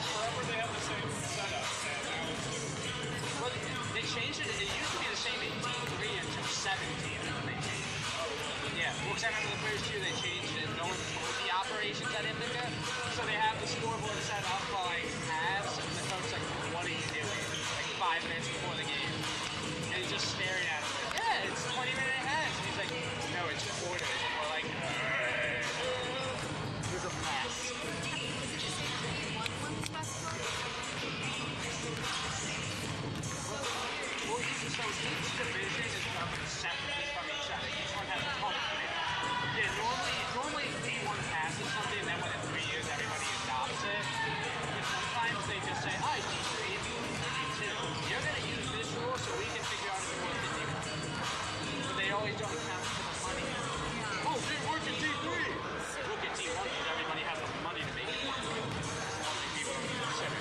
forever they have the same setup. Well, they changed it. It used to be the same 18-3 until 17, and then they changed it. Yeah, well, because I remember the first year they changed it. No one told the operations at Ithaca, so they have the scoreboard set up for like halves, and the coach's like, "What are you doing?" Like 5 minutes before the game, and he's just staring at him. Like, yeah, it's 20-minute halves. And he's like, "No, it's quarters." And we're like, "There's a pass." Well, so each division is governed separately from each other. Each one has a home committee. Yeah, normally D1 passes something, then within 3 years everybody adopts it. And sometimes they just say, "Hi, D3 and D2. You're going to use this rule so we can figure out if it works in D1." But they always don't account for the money. Oh, it didn't work in D3. Look at D1 because everybody has the money to make it work. That's one thing people don't consider.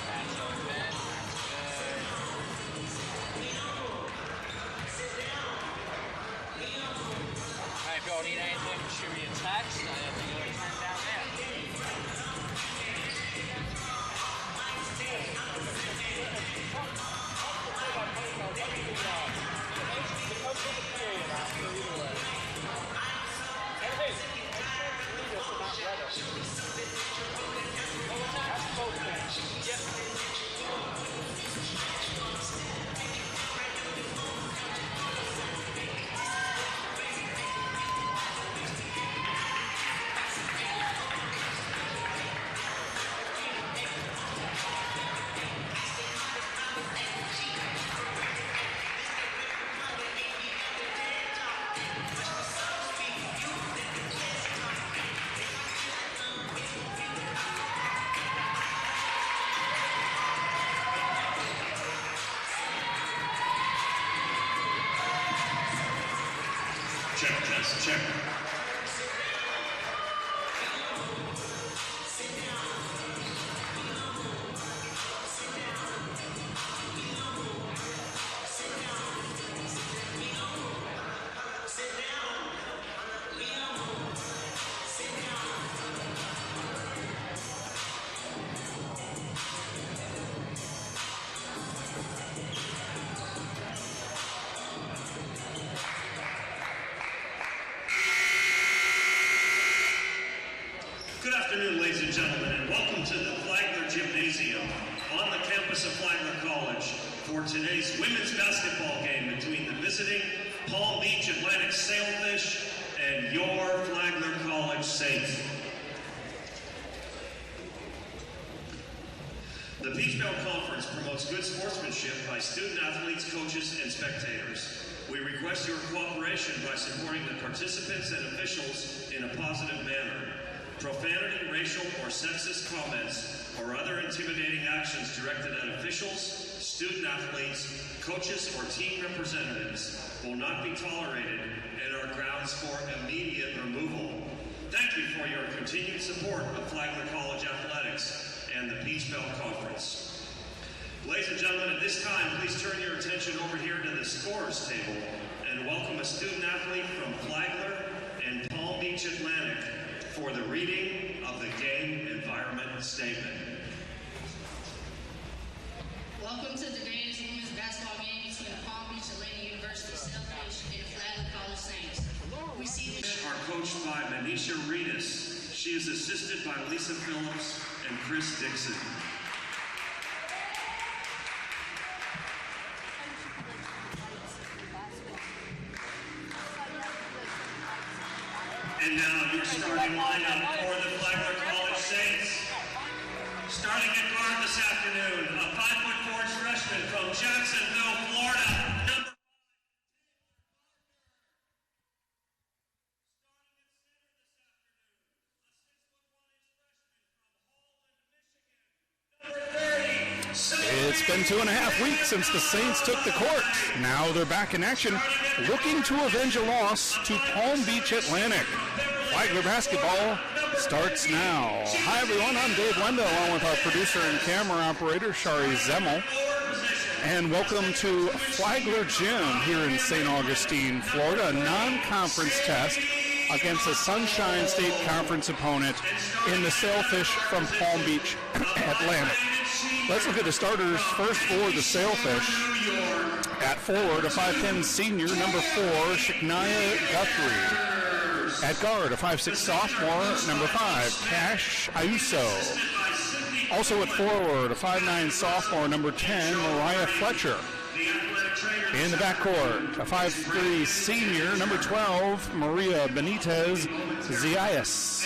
That's open. Alright, if y'all need anything, shoot me a text. I have to go and turn down there. That's both things. Yep. Check. Good afternoon, ladies and gentlemen, and welcome to the Flagler Gymnasium on the campus of Flagler College for today's women's basketball game between the visiting Palm Beach Atlantic Sailfish and your Flagler College Saints. The Peach Belt Conference promotes good sportsmanship by student athletes, coaches, and spectators. We request your cooperation by supporting the participants and officials in a positive manner. Profanity, racial, or sexist comments or other intimidating actions directed at officials, student athletes, coaches, or team representatives will not be tolerated and are grounds for immediate removal. Thank you for your continued support of Flagler College Athletics and the Peach Belt Conference. Ladies and gentlemen, at this time, please turn your attention over here to the scorers table and welcome a student athlete from Flagler and Palm Beach Atlantic for the reading of the game environment statement. Welcome to today's women's basketball game between Palm Beach Atlantic University Sailfish and Flagler College Saints. We see this are coached by Manisha Reedus. She is assisted by Lisa Phillips and Chris Dixon. And now your starting lineup for the Flagler College Saints. Starting at guard this afternoon, a 5'4" freshman from Jacksonville, Florida, number 5. It's been 2.5 weeks since the Saints took the court. Now they're back in action, looking to avenge a loss to Palm Beach Atlantic. Flagler basketball starts now. Hi everyone, I'm Dave Wendell along with our producer and camera operator, Shari Zemmel. And welcome to Flagler Gym here in St. Augustine, Florida, a non-conference test against a Sunshine State Conference opponent in the Sailfish from Palm Beach Atlantic. Let's look at the starters first for the Sailfish. At forward, a 5'10 senior, number 4, Shiknaya Guthrie. At guard, a 5'6 sophomore, number 5, Cash Ayuso. Also at forward, a 5'9 sophomore, number 10, Mariah Fletcher. In the backcourt, a 5'3 senior, number 12, Maria Benitez Zias.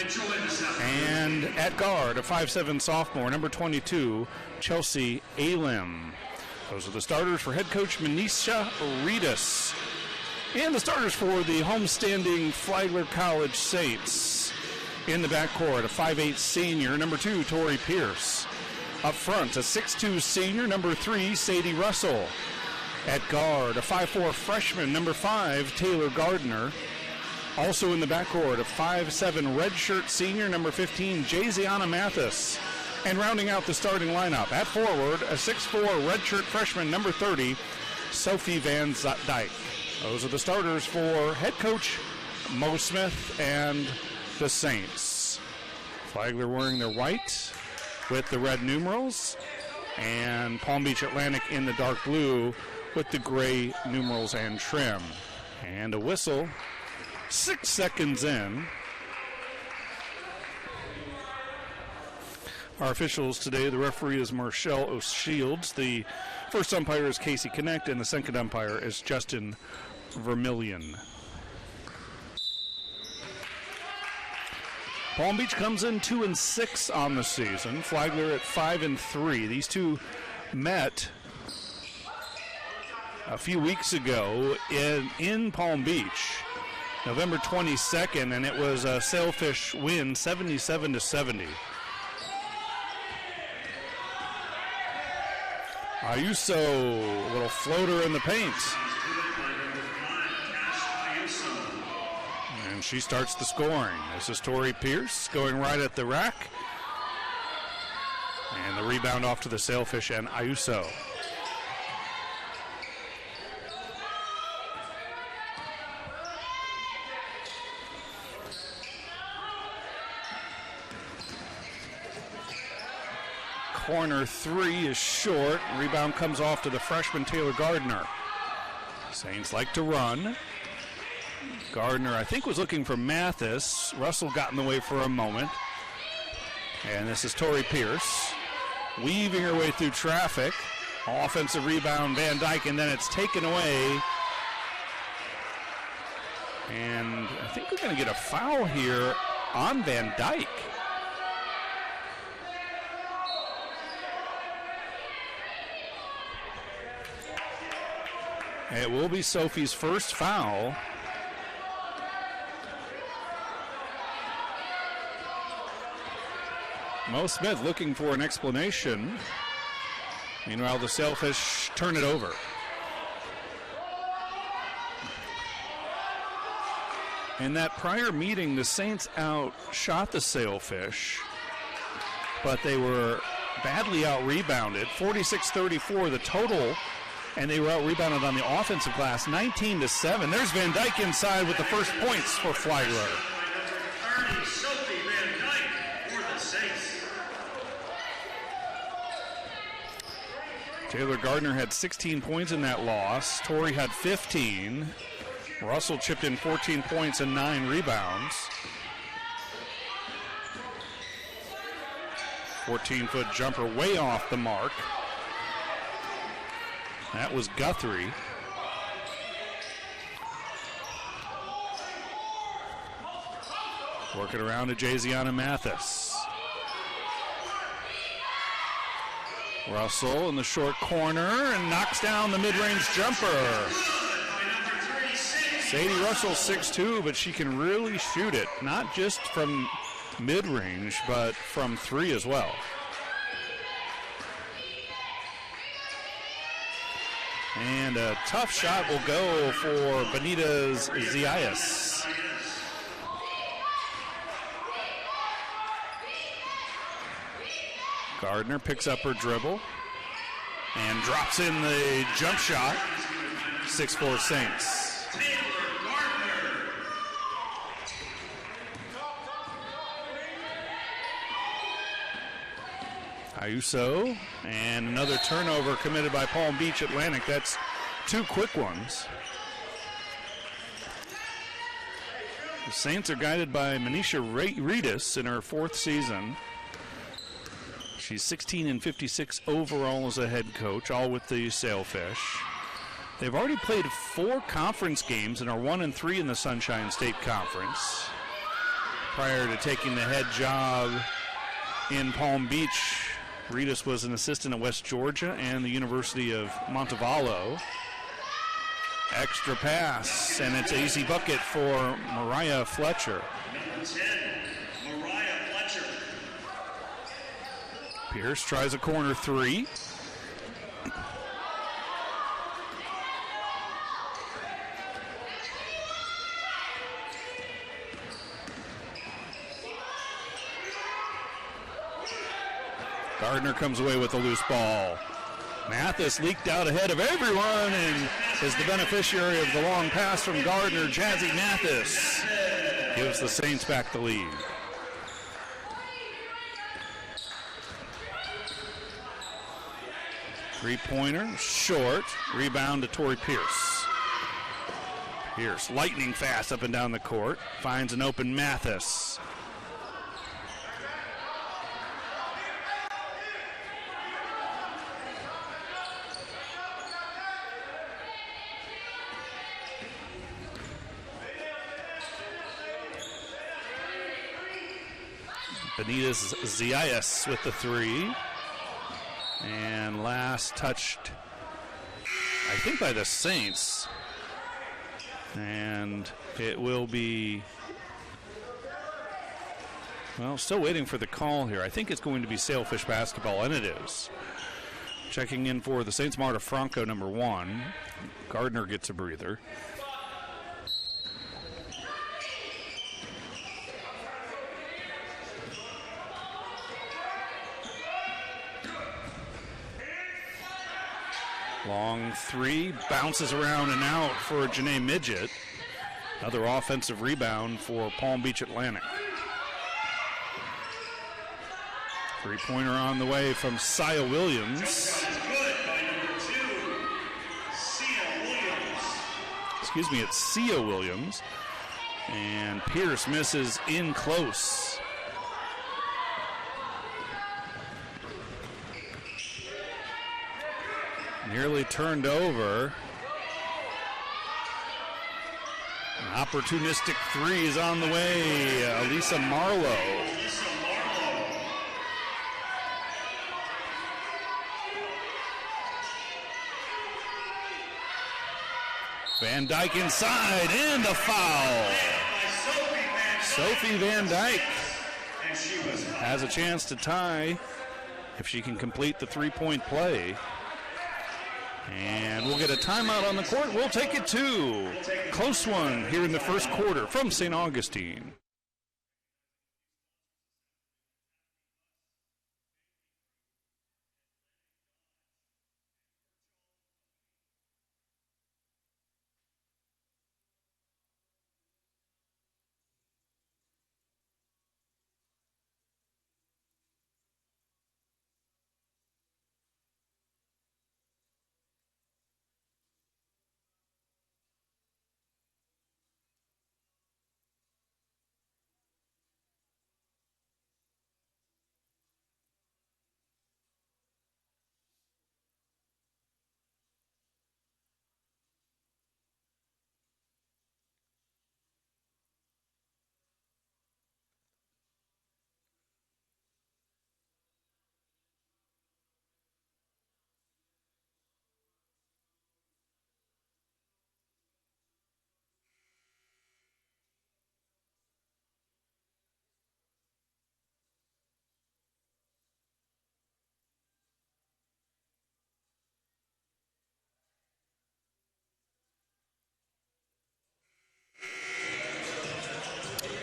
And at guard, a 5'7 sophomore, number 22, Chelsea Alim. Those are the starters for head coach Manisha Reedus. And the starters for the homestanding Flagler College Saints. In the backcourt, a 5'8 senior, number 2, Tori Pierce. Up front, a 6'2 senior, number 3, Sadie Russell. At guard, a 5'4 freshman, number 5, Taylor Gardner. Also in the backcourt, a 5'7 redshirt senior, number 15, Jayziana Mathis. And rounding out the starting lineup, at forward, a 6'4 redshirt freshman, number 30, Sophie Van Dyke. Those are the starters for head coach Mo Smith and the Saints. Flagler wearing their white with the red numerals, and Palm Beach Atlantic in the dark blue with the gray numerals and trim. And a whistle, 6 seconds in. Our officials today, the referee is Marshall O'Shields. The first umpire is Casey Connect, and the second umpire is Justin Vermillion. Palm Beach comes in 2-6 on the season. Flagler at 5-3. These two met a few weeks ago in Palm Beach, November 22nd, and it was a Sailfish win, 77-70. Ayuso, a little floater in the paint. And she starts the scoring. This is Tori Pierce going right at the rack. And the rebound off to the Sailfish and Ayuso. Corner 3 is short. Rebound comes off to the freshman Taylor Gardner. Saints like to run. Gardner, I think, was looking for Mathis. Russell got in the way for a moment. And this is Tori Pierce weaving her way through traffic. Offensive rebound, Van Dyke, and then it's taken away. And I think we're going to get a foul here on Van Dyke. It will be Sophie's first foul. Mo Smith looking for an explanation. Meanwhile, the Sailfish turn it over. In that prior meeting, the Saints outshot the Sailfish, but they were badly out-rebounded. 46-34 the total, and they were out-rebounded on the offensive glass, 19-7. There's Van Dyke inside with the first points for Flagler. Sophie Van Dyke for the Saints. Taylor Gardner had 16 points in that loss. Tori had 15. Russell chipped in 14 points and 9 rebounds. 14-foot jumper way off the mark. That was Guthrie. Working around to Jayziana Mathis. Russell in the short corner and knocks down the mid-range jumper. Sadie Russell 6'2", but she can really shoot it, not just from mid-range, but from 3 as well. And a tough shot will go for Benitez Zias. Gardner picks up her dribble and drops in the jump shot. 6'4" Saints. Ayuso, and another turnover committed by Palm Beach Atlantic. That's 2 quick ones. The Saints are guided by Manisha Reedus in her 4th season. She's 16-56 overall as a head coach, all with the Sailfish. They've already played 4 conference games and are 1-3 in the Sunshine State Conference. Prior to taking the head job in Palm Beach, Reedus was an assistant at West Georgia and the University of Montevallo. Extra pass, and it's an easy bucket for Mariah Fletcher. Number 10, Mariah Fletcher. Pierce tries a corner 3. Gardner comes away with a loose ball. Mathis leaked out ahead of everyone and is the beneficiary of the long pass from Gardner. Jazzy Mathis gives the Saints back the lead. Three-pointer, short. Rebound to Tori Pierce. Pierce lightning fast up and down the court. Finds an open Mathis. Benitez Zias with the 3. And last touched, I think, by the Saints. And it will be, well, still waiting for the call here. I think it's going to be Sailfish basketball, and it is. Checking in for the Saints, Marta Franco, number 1. Gardner gets a breather. Long 3, bounces around and out for Janae Midget. Another offensive rebound for Palm Beach Atlantic. 3-pointer on the way from Sia Williams. Excuse me, it's Sia Williams. And Pierce misses in close. Nearly turned over. An opportunistic 3 is on the way. Elisa Marlowe. Van Dyke inside, and the foul. Sophie Van Dyke has a chance to tie if she can complete the 3-point play. And we'll get a timeout on the court. We'll take it to close one here in the first quarter from St. Augustine.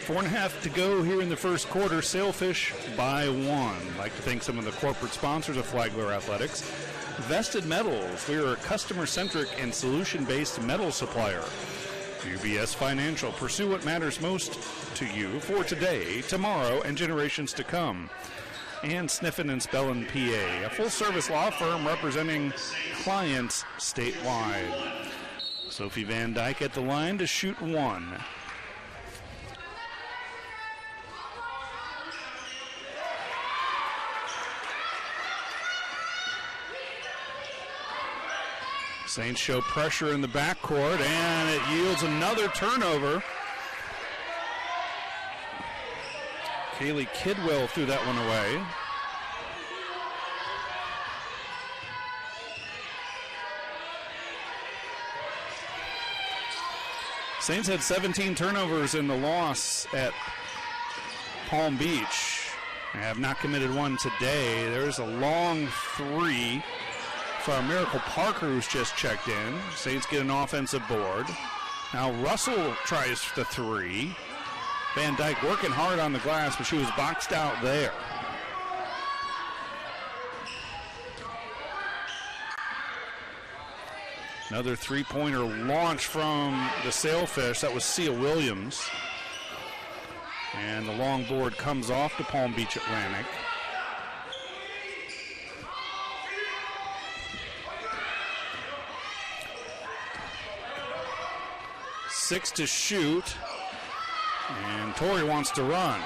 Four and a half to go here in the first quarter. Sailfish by 1. I'd like to thank some of the corporate sponsors of Flagler Athletics. Vested Metals. We are a customer-centric and solution-based metal supplier. UBS Financial. Pursue what matters most to you for today, tomorrow, and generations to come. and Sniffen and Spellin, PA, a full-service law firm representing clients statewide. Sophie Van Dyke at the line to shoot one. Saints show pressure in the backcourt, and it yields another turnover. Kaylee Kidwell threw that one away. Saints had 17 turnovers in the loss at Palm Beach. They have not committed one today. There's a long three from Miracle Parker, who's just checked in. Saints get an offensive board. Now Russell tries the three. Van Dyke working hard on the glass, but she was boxed out there. Another three-pointer launch from the Sailfish. That was Sia Williams. And the long board comes off to Palm Beach Atlantic. Six to shoot. And Torrey wants to run.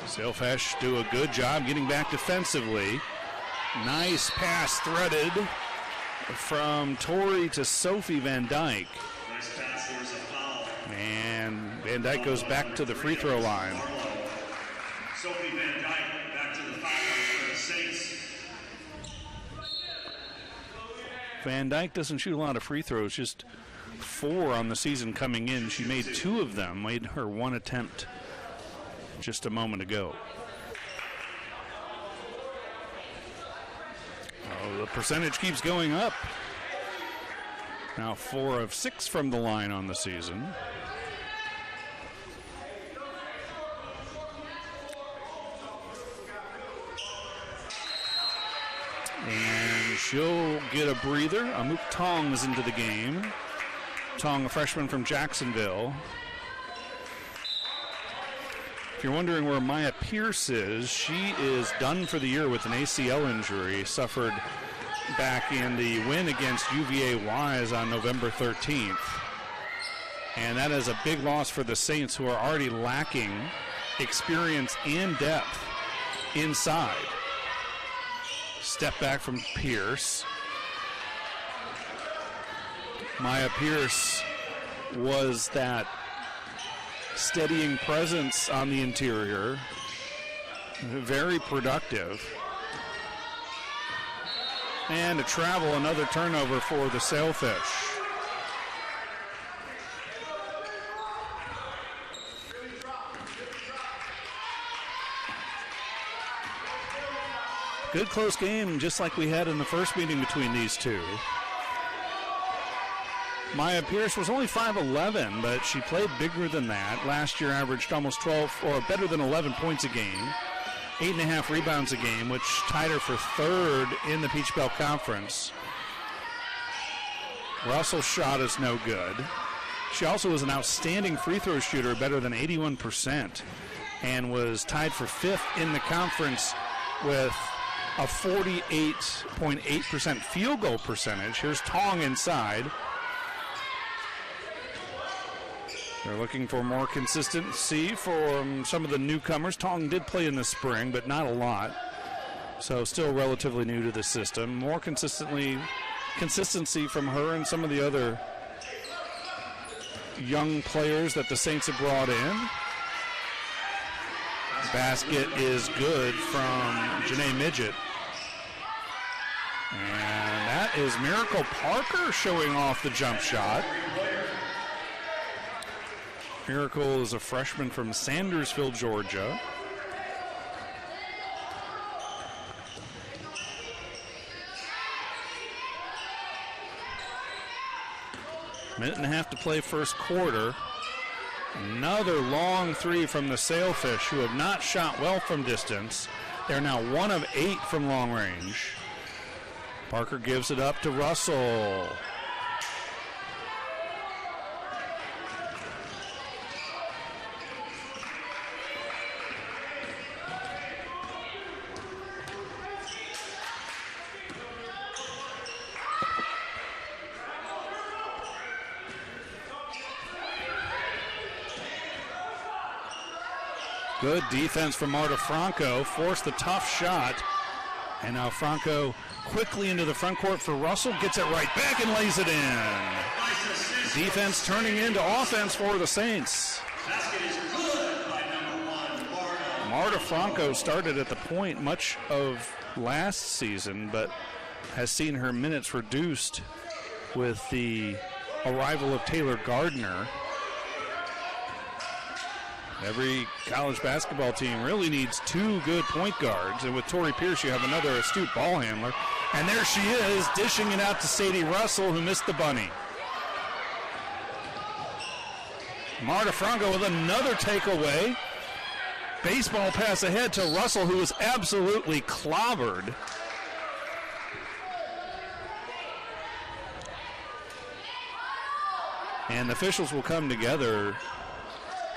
Sailfish do a good job getting back defensively. Nice pass threaded from Torrey to Sophie Van Dyke. Nice pass, there's a foul. And Van Dyke goes back to the free throw line. Sophie Van Dyke back to the foul line for the Saints. Van Dyke doesn't shoot a lot of free throws, just 4 on the season coming in. She made 2 of them, made her one attempt just a moment ago. Oh, the percentage keeps going up. Now 4 of 6 from the line on the season. And she'll get a breather. Amuk Tong is into the game. Tong, a freshman from Jacksonville. If you're wondering where Maya Pierce is, she is done for the year with an ACL injury suffered back in the win against UVA Wise on November 13th. And that is a big loss for the Saints, who are already lacking experience and depth inside. Step back from Pierce. Maya Pierce was that steadying presence on the interior, very productive. And to travel, another turnover for the Sailfish. Good close game, just like we had in the first meeting between these two. Maya Pierce was only 5'11", but she played bigger than that. Last year averaged almost 12, or better than 11 points a game, 8.5 rebounds a game, which tied her for 3rd in the Peach Belt Conference. Russell's shot is no good. She also was an outstanding free throw shooter, better than 81%, and was tied for 5th in the conference with a 48.8% field goal percentage. Here's Tong inside. They're looking for more consistency from some of the newcomers. Tong did play in the spring, but not a lot. So still relatively new to the system. More consistency from her and some of the other young players that the Saints have brought in. Basket is good from Janae Midget. And that is Miracle Parker showing off the jump shot. Miracle is a freshman from Sandersville, Georgia. Minute and a half to play first quarter. Another long three from the Sailfish, who have not shot well from distance. They're now 1 of 8 from long range. Parker gives it up to Russell. Good defense from Marta Franco. Forced the tough shot. And now Franco quickly into the front court for Russell. Gets it right back and lays it in. Defense turning into offense for the Saints. Marta Franco started at the point much of last season, but has seen her minutes reduced with the arrival of Taylor Gardner. Every college basketball team really needs two good point guards, and with Tori Pierce, you have another astute ball handler. And there she is, dishing it out to Sadie Russell, who missed the bunny. Marta Franco with another takeaway. Baseball pass ahead to Russell, who was absolutely clobbered. And officials will come together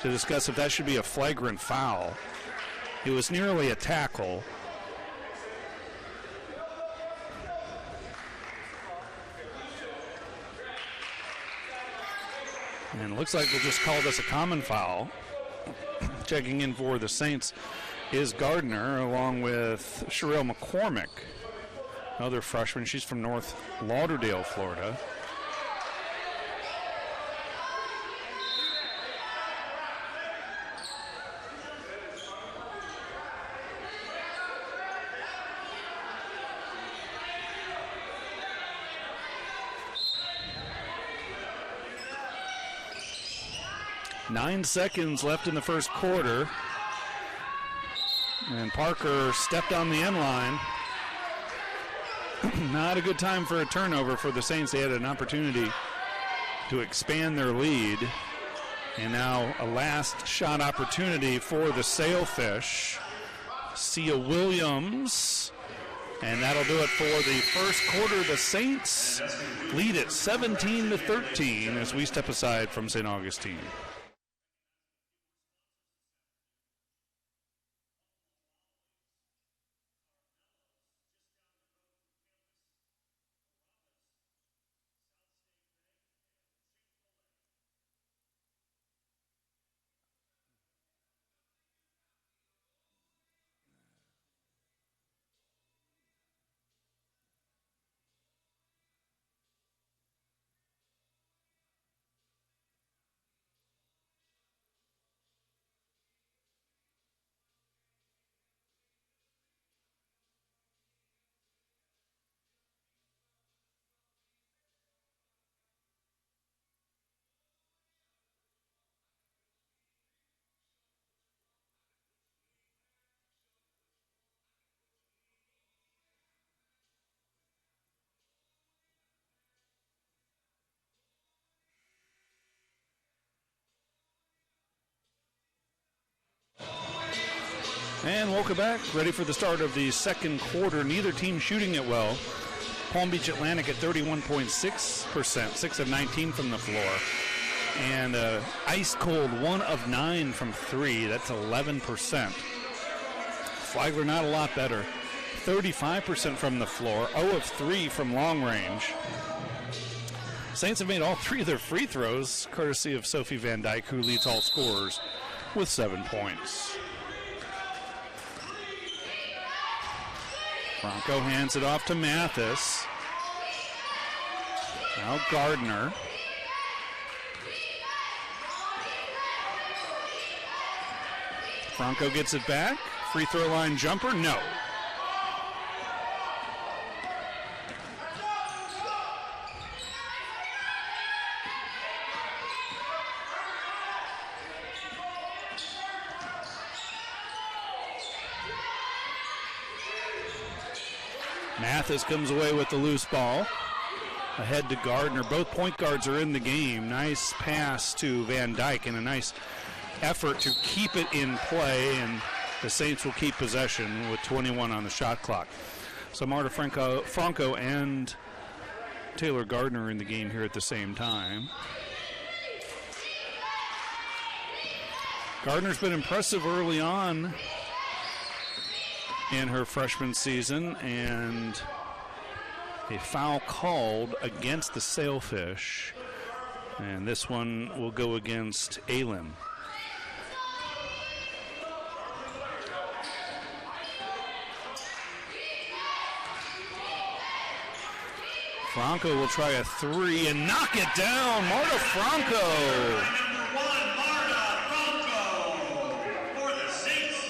to discuss if that should be a flagrant foul. It was nearly a tackle. And it looks like they'll just call this a common foul. Checking in for the Saints is Gardner, along with Sherelle McCormick, another freshman. She's from North Lauderdale, Florida. Nine seconds left in the first quarter. And Parker stepped on the end line. Not a good time for a turnover for the Saints. They had an opportunity to expand their lead. And now a last shot opportunity for the Sailfish. Sia Williams. And that'll do it for the first quarter. The Saints lead it 17-13 as we step aside from St. Augustine. And welcome back. Ready for the start of the second quarter. Neither team shooting it well. Palm Beach Atlantic at 31.6%, 6 of 19 from the floor. And ice cold 1 of 9 from 3. That's 11%. Flagler not a lot better. 35% from the floor, 0 of 3 from long range. Saints have made all 3 of their free throws, courtesy of Sophie Van Dyke, who leads all scorers with 7 points. Franco hands it off to Mathis. Now Gardner. Franco gets it back. Free throw line jumper, no. Mathis comes away with the loose ball. Ahead to Gardner. Both point guards are in the game. Nice pass to Van Dyke and a nice effort to keep it in play, and the Saints will keep possession with 21 on the shot clock. So Marta Franco and Taylor Gardner in the game here at the same time. Gardner's been impressive early on in her freshman season, and a foul called against the Sailfish, and this one will go against Aylin. Franco will try a three and knock it down. Marta Franco. Number 1, Marta Franco for the Saints.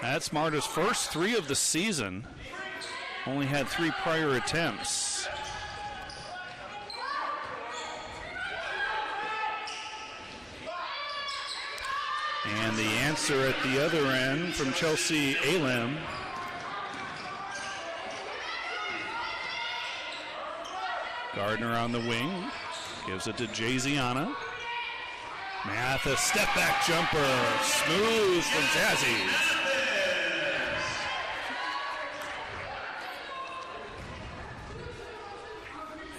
That's Marta's first three of the season. Only had 3 prior attempts. And the answer at the other end from Chelsea Alem. Gardner on the wing. Gives it to Jayziana. Mathis, step back jumper. Smooth from Jazzy.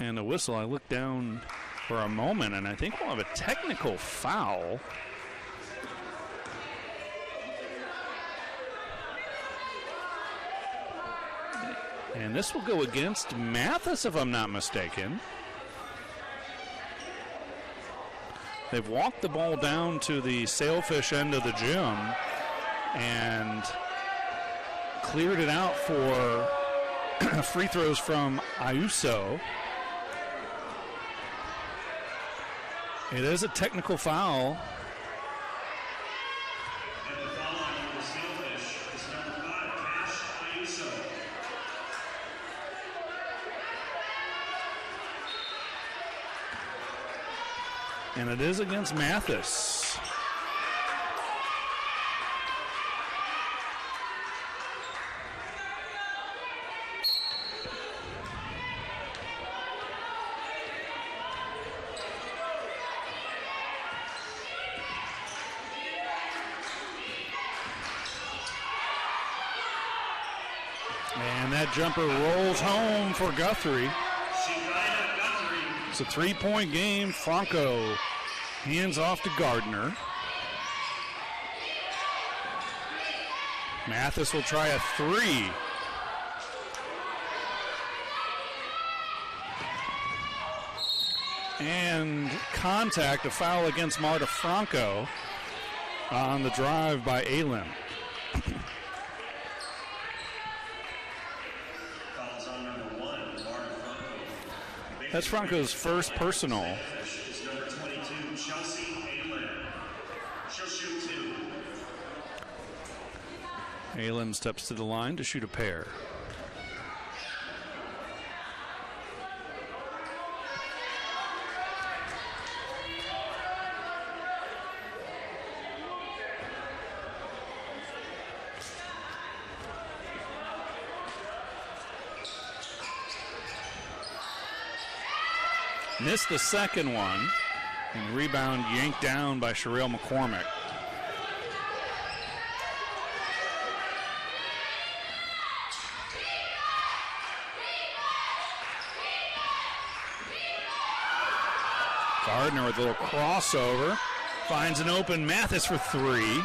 And a whistle. I looked down for a moment, and I think we'll have a technical foul. And this will go against Mathis, if I'm not mistaken. They've walked the ball down to the Sailfish end of the gym and cleared it out for free throws from Ayuso. It is a technical foul. And the foul on the Sailfish is number 5, Cash Ayuso. And it is against Mathis. And that jumper rolls home for Guthrie. It's a 3-point game. Franco hands off to Gardner. Mathis will try a three. And contact, a foul against Marta Franco on the drive by Alem. That's Franco's first personal. Is number 22, Chelsea Alem. She'll shoot 2. Alem steps to the line to shoot a pair. Missed the second one, and rebound yanked down by Sherelle McCormick. Gardner with a little crossover, finds an open Mathis for three.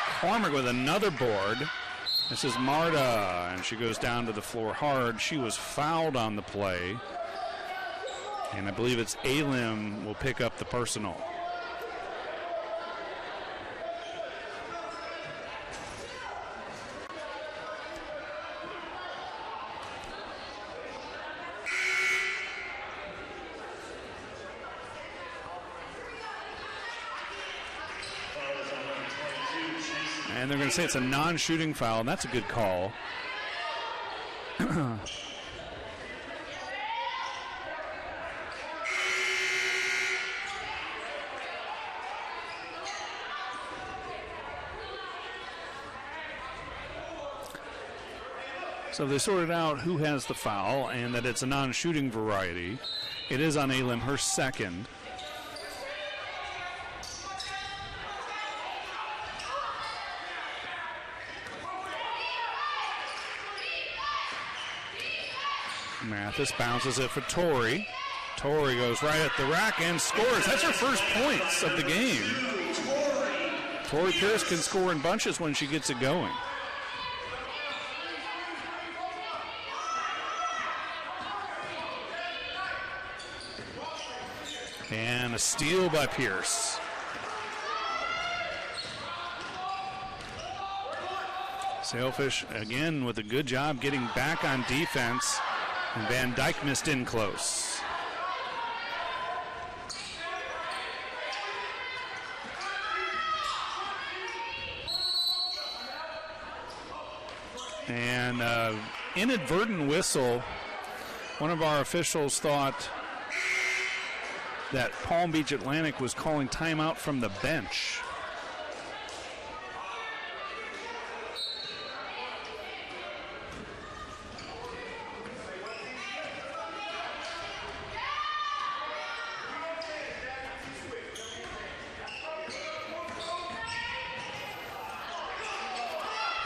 McCormick with another board. This is Marta, and she goes down to the floor hard. She was fouled on the play. And I believe it's Alem will pick up the personal. And they're going to say it's a non-shooting foul, and that's a good call. So they sorted out who has the foul and that it's a non-shooting variety. It is on Alem, her second. Mathis bounces it for Torrey. Torrey goes right at the rack and scores. That's her first points of the game. Torrey Pierce can score in bunches when she gets it going. And a steal by Pierce. Sailfish again with a good job getting back on defense, and Van Dyke missed in close. And inadvertent whistle. One of our officials thought that Palm Beach Atlantic was calling timeout from the bench.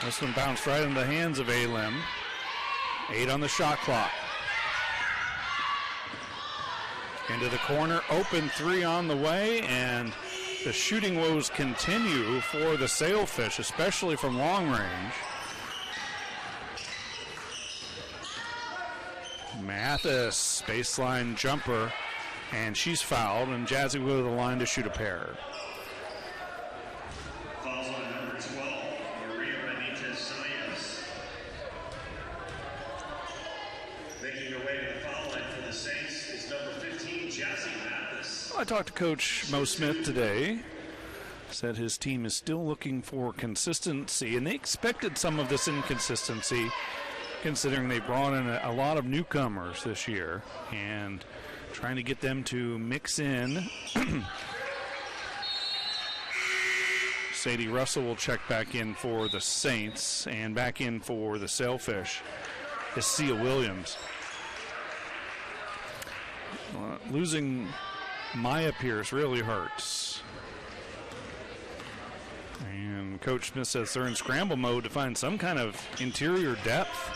This one bounced right in the hands of Alim. 8 on the shot clock. Into the corner, open 3 on the way, and the shooting woes continue for the Sailfish, especially from long range. Mathis, baseline jumper, and she's fouled, and Jazzy will go to the line to shoot a pair. Fouls on number 12, Maria Benitez-Sayas. Making her way to the foul line for the Saints is number 15, Jazzy Mathis. I talked to Coach Mo Smith today. Said his team is still looking for consistency, and they expected some of this inconsistency considering they brought in a lot of newcomers this year and trying to get them to mix in. Sadie Russell will check back in for the Saints, and back in for the Sailfish is Sia Williams. Losing Maya Pierce really hurts. And Coach Smith says they're in scramble mode to find some kind of interior depth.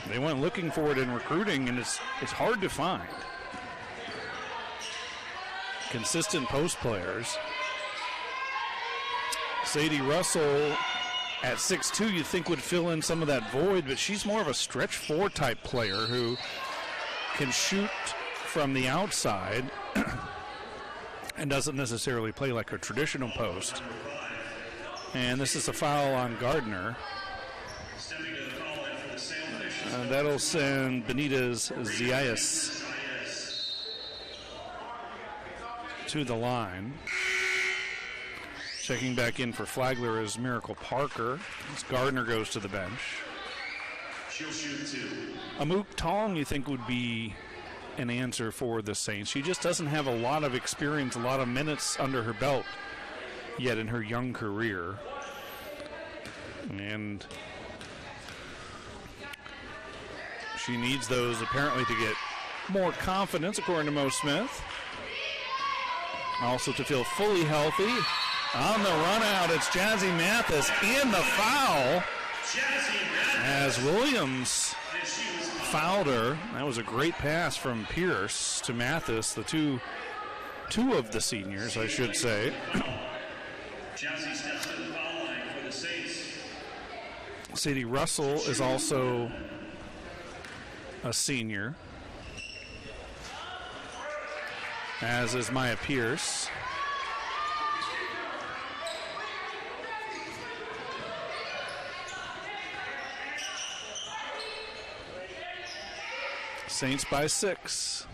They went looking for it in recruiting, and it's hard to find consistent post players. Sadie Russell at 6'2", you'd think would fill in some of that void, but she's more of a stretch 4 type player who can shoot from the outside and doesn't necessarily play like a traditional post. And this is a foul on Gardner. That'll send Benitez Zayas to the line. Checking back in for Flagler is Miracle Parker as Gardner goes to the bench. She'll shoot 2. Amuk Tong, you think, would be an answer for the Saints. She just doesn't have a lot of experience, a lot of minutes under her belt yet in her young career. And she needs those apparently to get more confidence, according to Mo Smith. Also to feel fully healthy. On the run out, it's Jazzy Mathis in the foul as Williams fouled her. That was a great pass from Pierce to Mathis, the two of the seniors, I should say. Jazzy steps to the foul line for the Saints. Sadie Russell is also a senior, as is Maya Pierce. Saints by 6.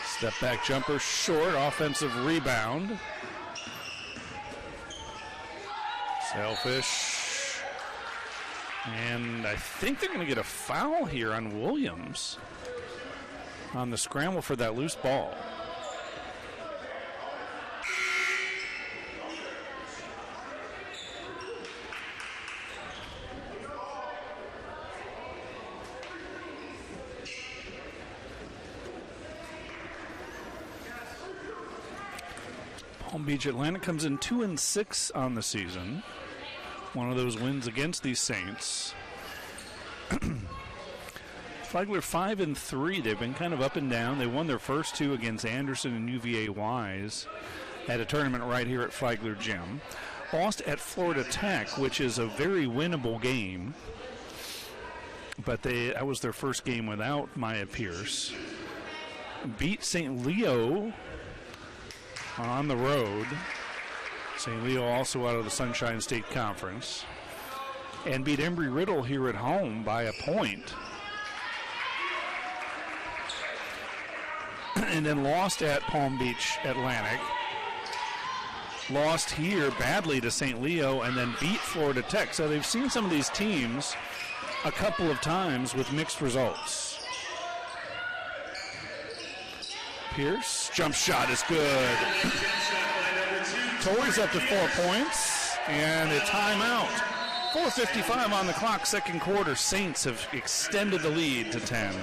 Step back jumper short, offensive rebound. Sailfish. And I think they're going to get a foul here on Williams on the scramble for that loose ball. Palm Beach Atlantic comes in 2-6 on the season. One of those wins against these Saints. Flagler 5-3. They've been kind of up and down. They won their first 2 against Anderson and UVA Wise at a tournament right here at Flagler Gym. Lost at Florida Tech, which is a very winnable game. But that was their first game without Maya Pierce. Beat St. Leo on the road. St. Leo also out of the Sunshine State Conference. And beat Embry-Riddle here at home by a point. And then lost at Palm Beach Atlantic. Lost here badly to St. Leo and then beat Florida Tech. So they've seen some of these teams a couple of times with mixed results. Pierce, jump shot is good. Torrey's up to 4 points and a timeout. 4:55 on the clock, second quarter. Saints have extended the lead to 10.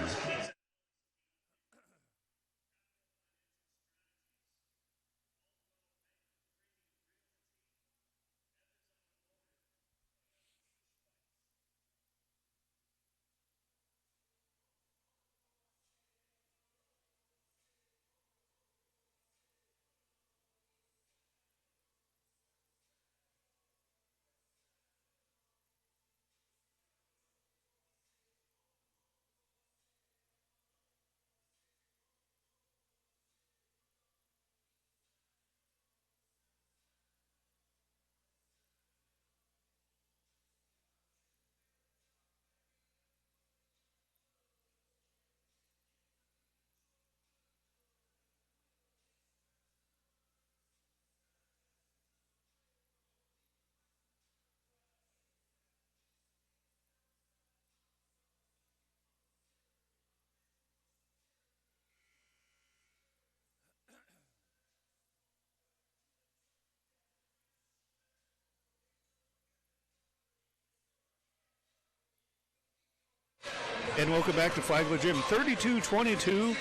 And welcome back to Flagler Gym. 32-22,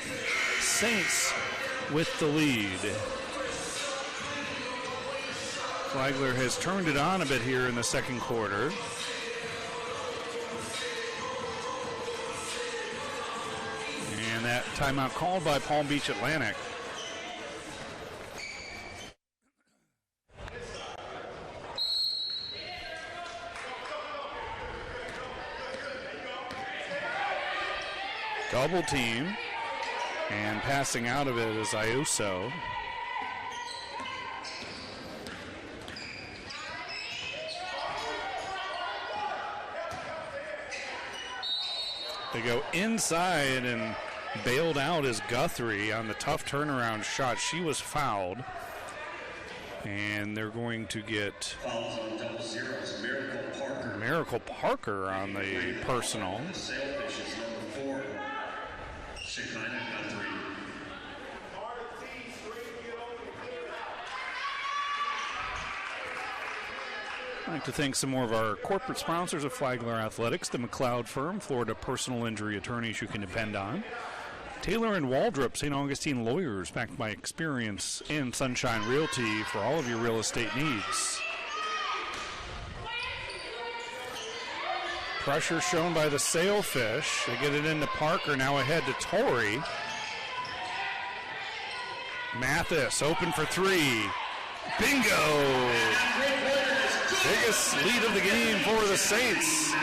Saints with the lead. Flagler has turned it on a bit here in the second quarter. And that timeout called by Palm Beach Atlantic. Double team, and passing out of it is Ayuso. They go inside, and bailed out is Guthrie on the tough turnaround shot. She was fouled, and they're going to get Fouls on double zeros. Miracle Parker on the personal. The sailfish is number 4. Shekinah Guthrie. I'd like to thank some more of our corporate sponsors of Flagler Athletics, the McLeod Firm, Florida personal injury attorneys you can depend on. Taylor and Waldrop, St. Augustine lawyers, backed by experience and Sunshine Realty for all of your real estate needs. Pressure shown by the Sailfish. They get it into Parker, now ahead to Torrey. Mathis open for 3. Bingo! Biggest lead of the game for the Saints.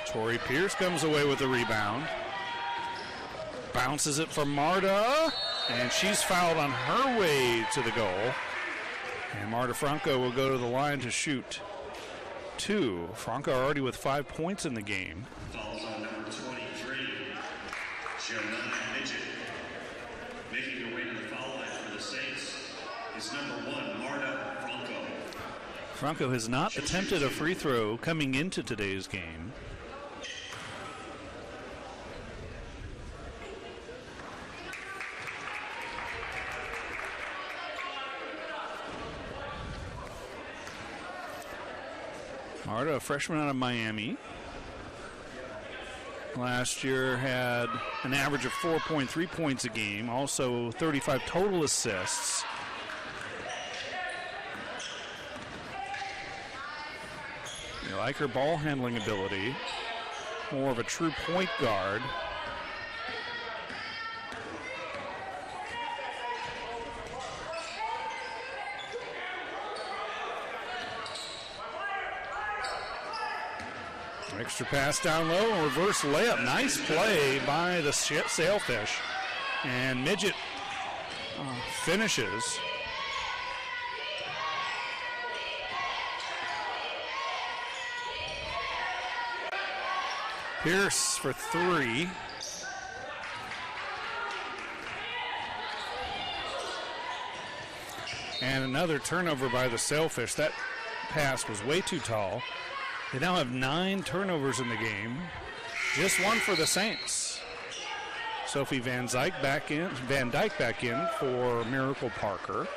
Tori Pierce comes away with the rebound. Bounces it from Marta, and she's fouled on her way to the goal. And Marta Franco will go to the line to shoot 2. Franco already with 5 points in the game. Fouls on number 23, Giovanna Midget. Making her way to the foul line for the Saints is number 1, Marta Franco. Franco has not attempted a free throw coming into today's game. Marta, a freshman out of Miami. Last year had an average of 4.3 points a game, also 35 total assists. You like her ball handling ability, more of a true point guard. Extra pass down low, and reverse layup. Nice play by the Sailfish. And Midget finishes. Pierce for three. And another turnover by the Sailfish. That pass was way too tall. They now have 9 turnovers in the game. Just one for the Saints. Sophie Van Dyke back in for Miracle Parker.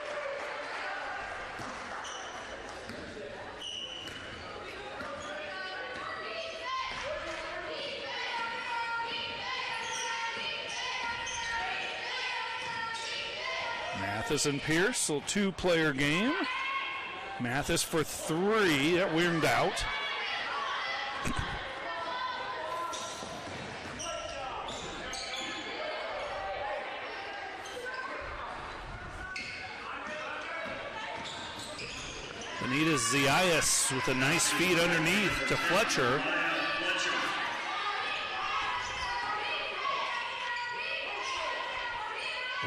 Mathis and Pierce, a 2-player game. Mathis for 3, that weirded out. Benita Zias with a nice feed underneath to Fletcher.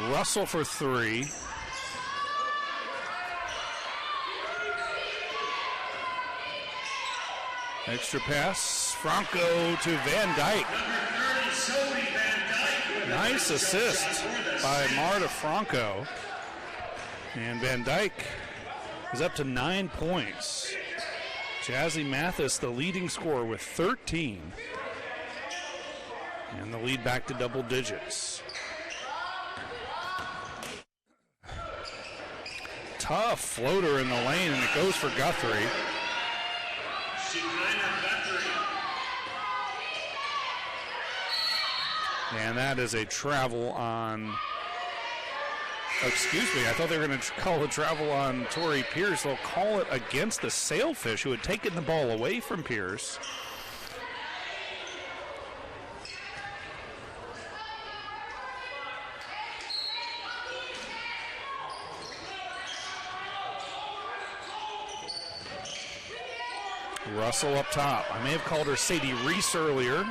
Russell for 3. Extra pass, Franco to Van Dyke. Nice assist by Marta Franco. And Van Dyke is up to 9 points. Jazzy Mathis, the leading scorer, with 13. And the lead back to double digits. Tough floater in the lane, and it goes for Guthrie. And that is a travel on, excuse me, I thought they were going to call a travel on Tori Pierce. They'll call it against the Sailfish, who had taken the ball away from Pierce. Russell up top. I may have called her Sadie Reese earlier,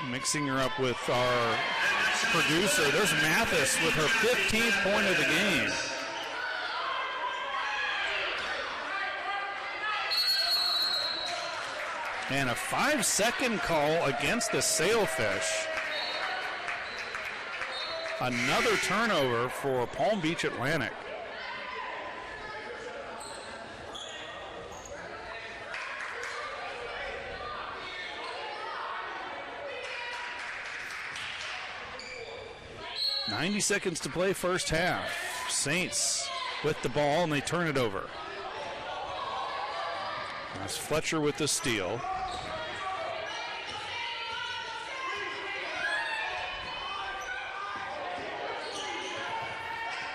mixing her up with our producer. There's Mathis with her 15th point of the game. And a 5-second call against the Sailfish. Another turnover for Palm Beach Atlantic. .90 seconds to play first half. Saints with the ball, and they turn it over. That's Fletcher with the steal.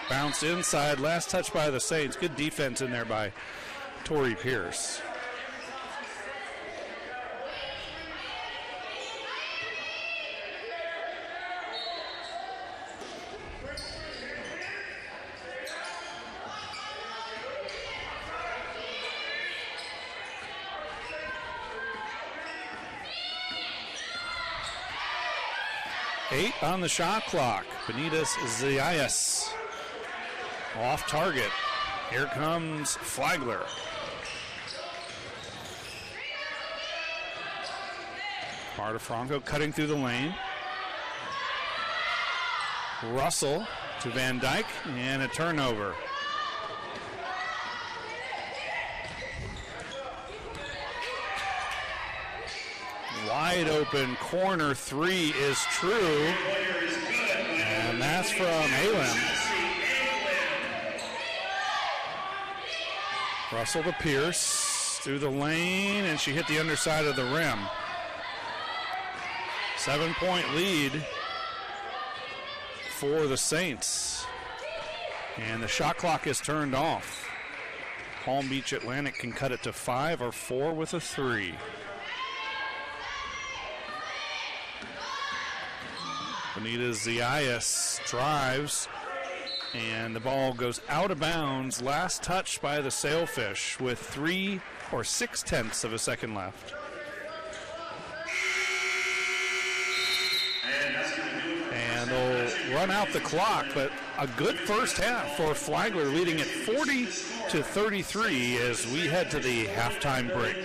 Bounce inside, last touch by the Saints. Good defense in there by Tori Pierce. Eight on the shot clock. Benitez Zias off target. Here comes Flagler. Marta Franco cutting through the lane. Russell to Van Dyke, and a turnover. Wide open corner three is true, and that's from Alem. Russell to Pierce through the lane, and she hit the underside of the rim. 7-point lead for the Saints, and the shot clock is turned off. Palm Beach Atlantic can cut it to 5 or 4 with a 3. Benitez Zias drives, and the ball goes out of bounds. Last touch by the Sailfish with 3 or 6 tenths of a second left. and they'll run out the clock. But a good first half for Flagler, leading at 40-33 as we head to the halftime break.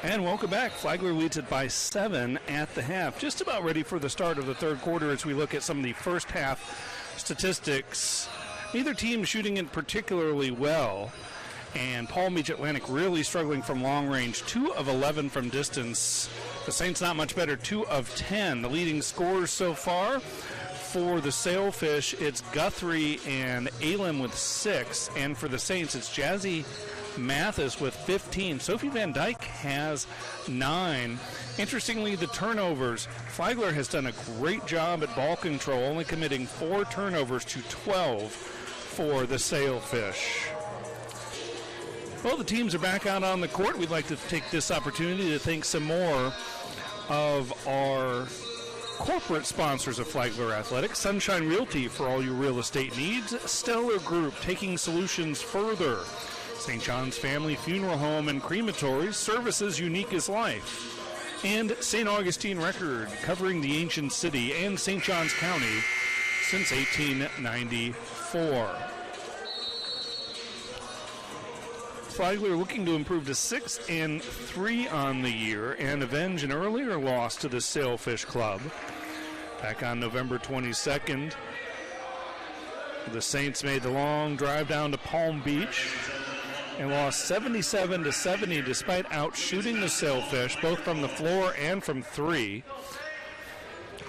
And welcome back. Flagler leads it by 7 at the half. Just about ready for the start of the third quarter as we look at some of the first half statistics. Neither team shooting it particularly well. And Palm Beach Atlantic really struggling from long range. 2 of 11 from distance. The Saints not much better. 2 of 10. The leading scorers so far for the Sailfish, it's Guthrie and Elam with 6. And for the Saints, it's Jazzy Mathis with 15. Sophie Van Dyke has 9. Interestingly, the turnovers. Flagler has done a great job at ball control, only committing 4 turnovers to 12 for the Sailfish. Well, the teams are back out on the court. We'd like to take this opportunity to thank some more of our corporate sponsors of Flagler Athletics. Sunshine Realty for all your real estate needs. Stellar Group, taking solutions further. St. John's Family Funeral Home and Crematory, services unique as life. And St. Augustine Record, covering the ancient city and St. John's County since 1894. Flagler looking to improve to 6-3 on the year and avenge an earlier loss to the Sailfish Club. Back on November 22nd, the Saints made the long drive down to Palm Beach and lost 77-70 despite outshooting the Sailfish, both from the floor and from 3.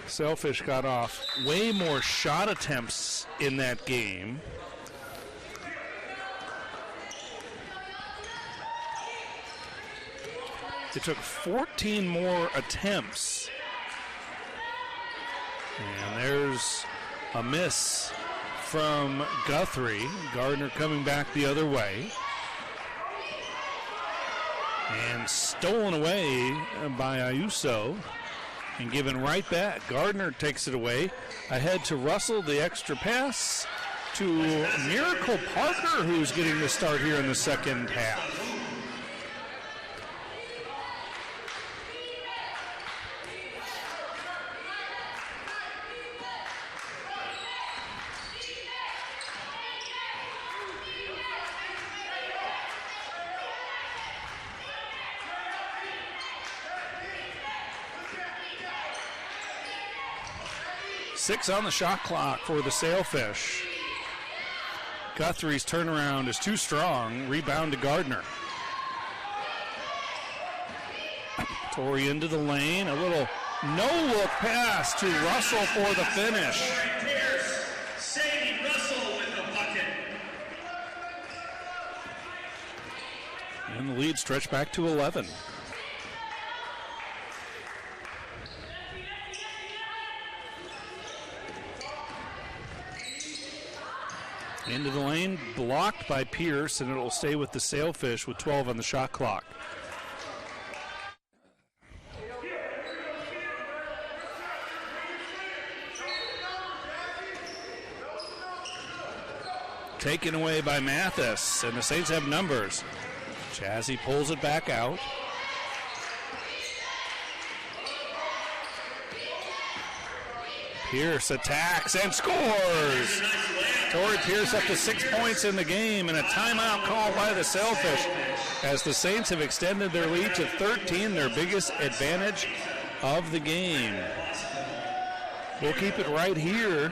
Sailfish got off way more shot attempts in that game. It took 14 more attempts. And there's a miss from Guthrie. Gardner coming back the other way. And stolen away by Ayuso and given right back. Gardner takes it away. Ahead to Russell, the extra pass to Miracle Parker, who's getting the start here in the second half. Six on the shot clock for the Sailfish. Guthrie's turnaround is too strong. Rebound to Gardner. Torrey into the lane. A little no-look pass to Russell for the finish. Sadie Russell with the bucket. And the lead stretched back to 11. Into the lane, blocked by Pierce, and it'll stay with the Sailfish with 12 on the shot clock. Taken away by Mathis, and the Saints have numbers. Jazzy pulls it back out. Pierce attacks and scores! Torrey Pierce up to 6 points in the game, and a timeout called by the Sailfish as the Saints have extended their lead to 13, their biggest advantage of the game. We'll keep it right here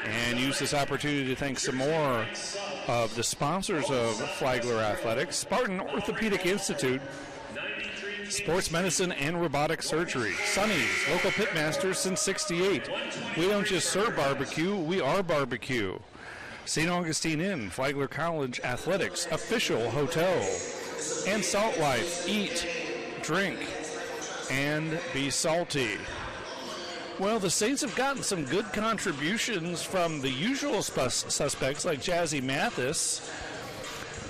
and use this opportunity to thank some more of the sponsors of Flagler Athletics. Spartan Orthopedic Institute, Sports Medicine and Robotic Surgery. Sonny's, local pitmasters since '68. We don't just serve barbecue, we are barbecue. St. Augustine Inn, Flagler College Athletics, official hotel. And Salt Life, eat, drink, and be salty. Well, the Saints have gotten some good contributions from the usual suspects like Jazzy Mathis,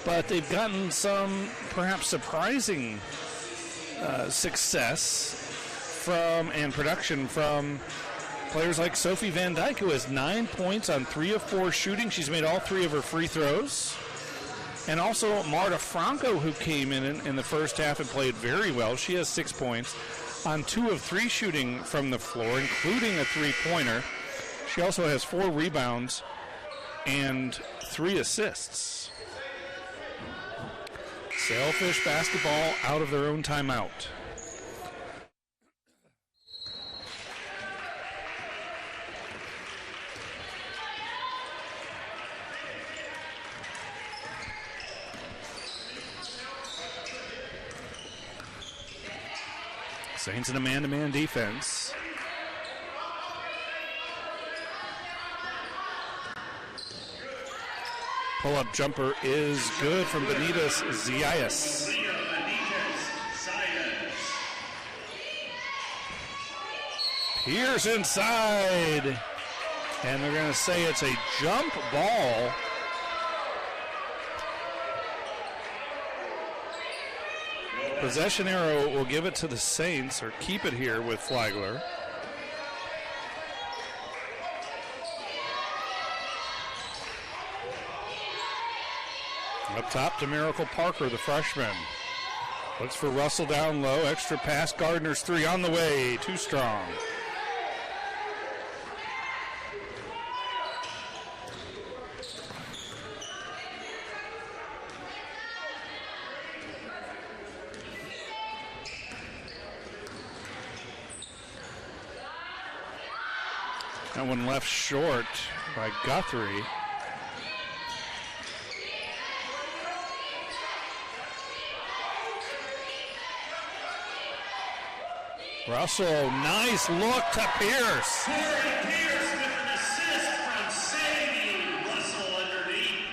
but they've gotten some perhaps surprising success from and production from players like Sophie Van Dyke, who has 9 points on 3 of 4 shooting. She's made all 3 of her free throws. And also Marta Franco, who came in the first half and played very well. She has 6 points on 2 of 3 shooting from the floor, including a three-pointer. She also has 4 rebounds and 3 assists. Sailfish basketball out of their own timeout. Saints in a man-to-man defense. Pull-up jumper is good from Benitez Zias. Pierce inside. And they're going to say it's a jump ball. Possession arrow will give it to the Saints, or keep it here with Flagler. Up top to Miracle Parker, the freshman. Looks for Russell down low. Extra pass. Gardner's three on the way. Too strong. That one left short by Guthrie. Russell, nice look to Pierce. Corey Pierce with an assist from Sadie Russell underneath.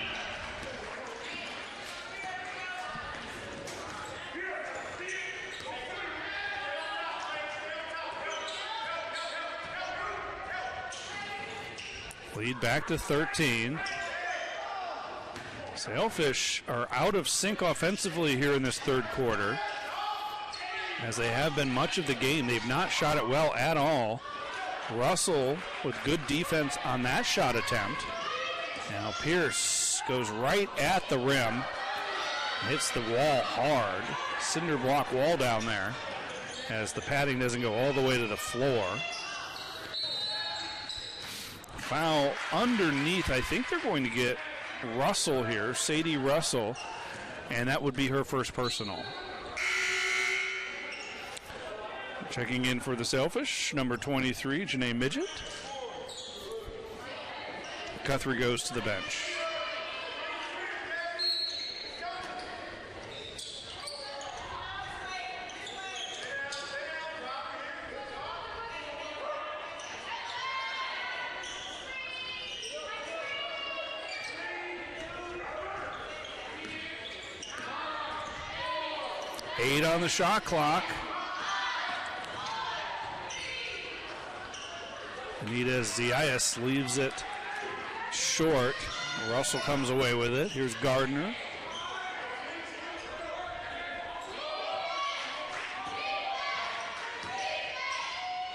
Lead back to 13. Sailfish are out of sync offensively here in this third quarter, as they have been much of the game. They've not shot it well at all. Russell with good defense on that shot attempt. Now Pierce goes right at the rim. Hits the wall hard. Cinder block wall down there, as the padding doesn't go all the way to the floor. Foul underneath. I think they're going to get Russell here, Sadie Russell, and that would be her first personal. Checking in for the Sailfish, number 23, Janae Midget. Guthrie goes to the bench. Eight on the shot clock. Benitez Zias leaves it short. Russell comes away with it. Here's Gardner.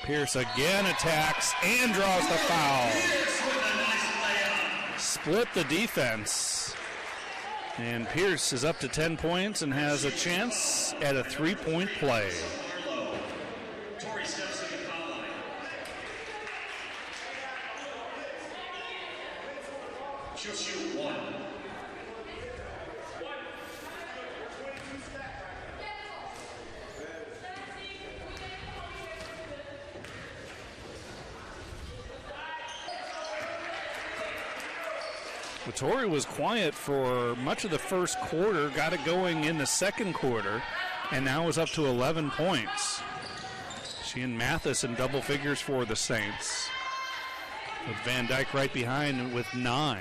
Pierce again attacks and draws the foul. Split the defense. And Pierce is up to 10 points and has a chance at a three-point play. She'll shoot one. Tori was quiet for much of the first quarter, got it going in the second quarter, and now is up to 11 points. She and Mathis in double figures for the Saints, with Van Dyke right behind with 9.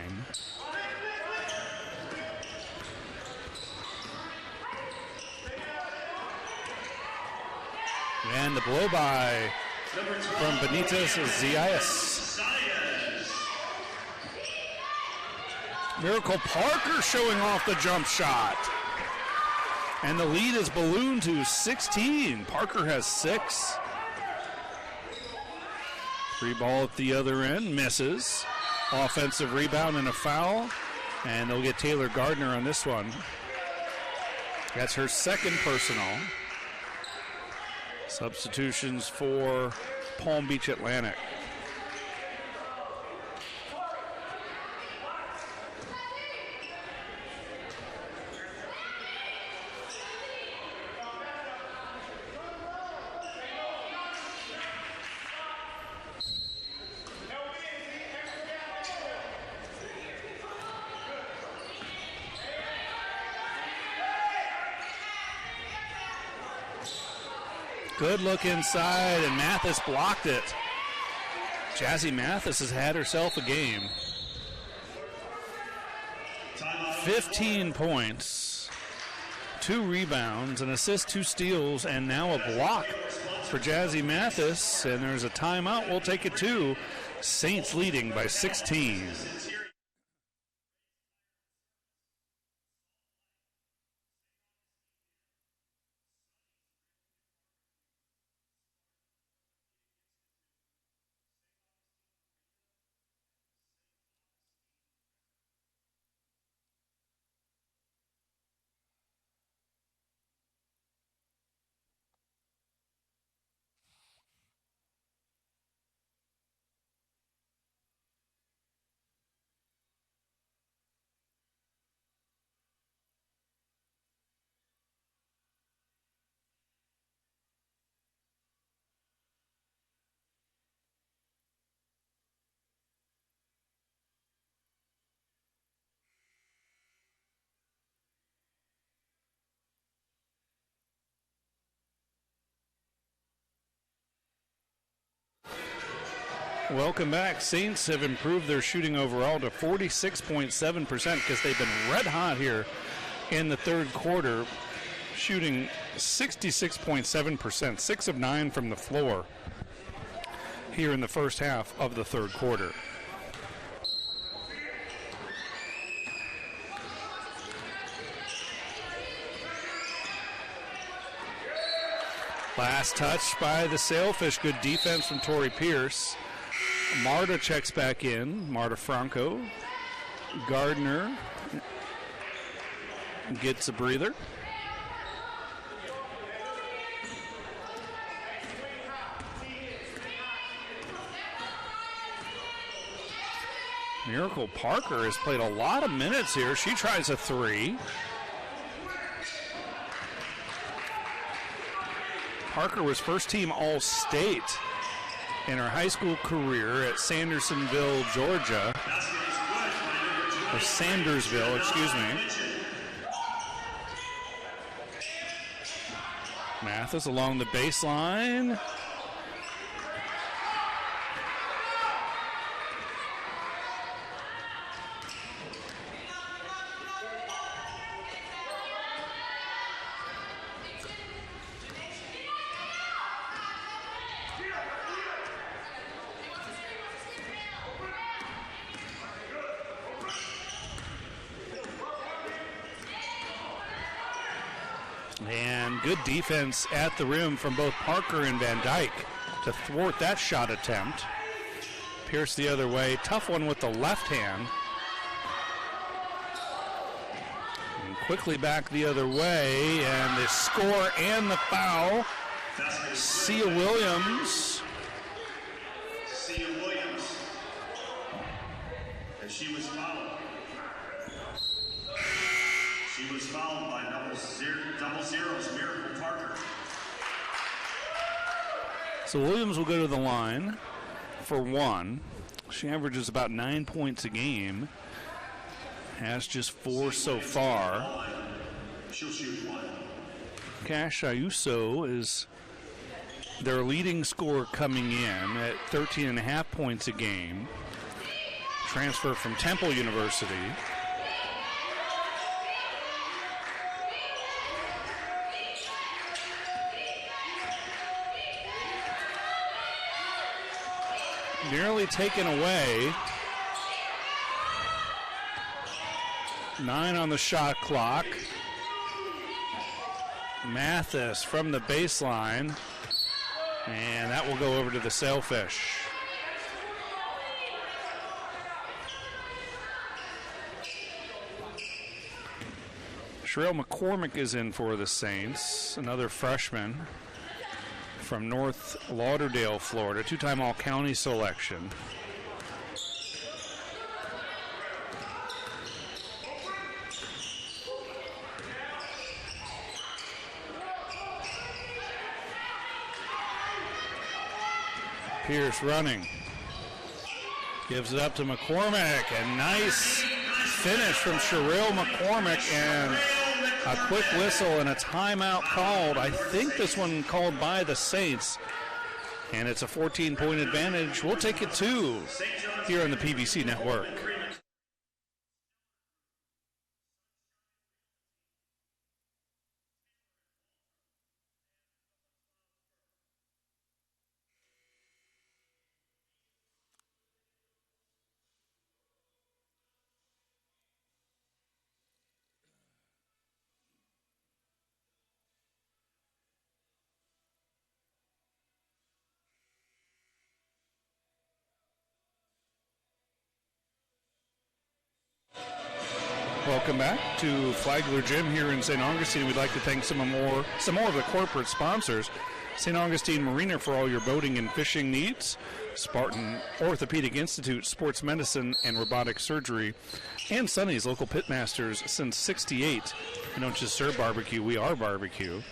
And the blow by from Benitez Zias. Miracle Parker showing off the jump shot. And the lead is ballooned to 16. Parker has 6. Free ball at the other end, misses. Offensive rebound and a foul. And they'll get Taylor Gardner on this one. That's her second personal. Substitutions for Palm Beach Atlantic. Good look inside, and Mathis blocked it. Jazzy Mathis has had herself a game. 15 points, 2 rebounds, an assist, 2 steals, and now a block for Jazzy Mathis. And there's a timeout. We'll take it to Saints leading by 16. Welcome back. Saints have improved their shooting overall to 46.7% because they've been red hot here in the third quarter, shooting 66.7%, 6 of 9 from the floor here in the first half of the third quarter. Last touch by the Sailfish. Good defense from Tori Pierce. Marta checks back in. Marta Franco. Gardner gets a breather. Miracle Parker has played a lot of minutes here. She tries a 3. Parker was first team All-State in her high school career at Sandersonville, Georgia. Or Sandersville, excuse me. Mathis along the baseline. And good defense at the rim from both Parker and Van Dyke to thwart that shot attempt. Pierce the other way. Tough one with the left hand. And quickly back the other way. And the score and the foul. Sia Williams. Sia Williams. And she was fouled. She was fouled by double zeros, Miracle Parker. So Williams will go to the line for 1. She averages about 9 points a game. Has just 4 so far. She'll shoot 1. Cash Ayuso is their leading scorer coming in at 13.5 points a game. Transfer from Temple University. Nearly taken away. 9 on the shot clock. Mathis from the baseline. And that will go over to the Sailfish. Sherelle McCormick is in for the Saints, another freshman from North Lauderdale, Florida, 2-time All-County selection. Pierce running. Gives it up to McCormick. A nice finish from Sherelle McCormick. And A quick whistle and a timeout called. I think this one called by the Saints. And it's a 14-point advantage. We'll take it two here on the PBC Network. Welcome back to Flagler Gym here in St. Augustine. We'd like to thank some more of the corporate sponsors. St. Augustine Marina for all your boating and fishing needs. Spartan Orthopedic Institute, Sports Medicine and Robotic Surgery. And Sonny's local pitmasters since '68. We don't just serve barbecue, we are barbecue.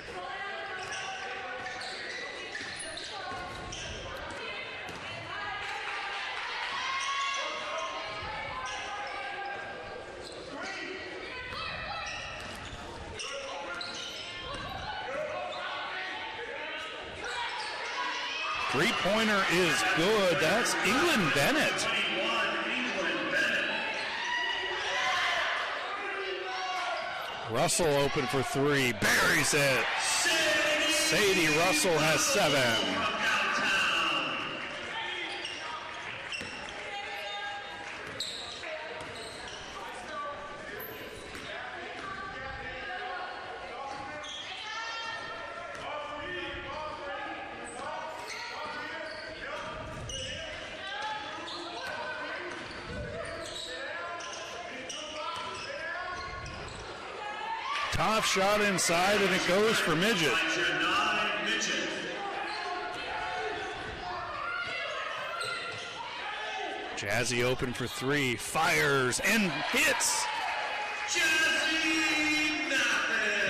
Three-pointer is good. That's England Bennett. Russell open for three. Buries it. Sadie Russell has 7. Tough shot inside, and it goes for Midget. Jazzy open for three, fires and hits.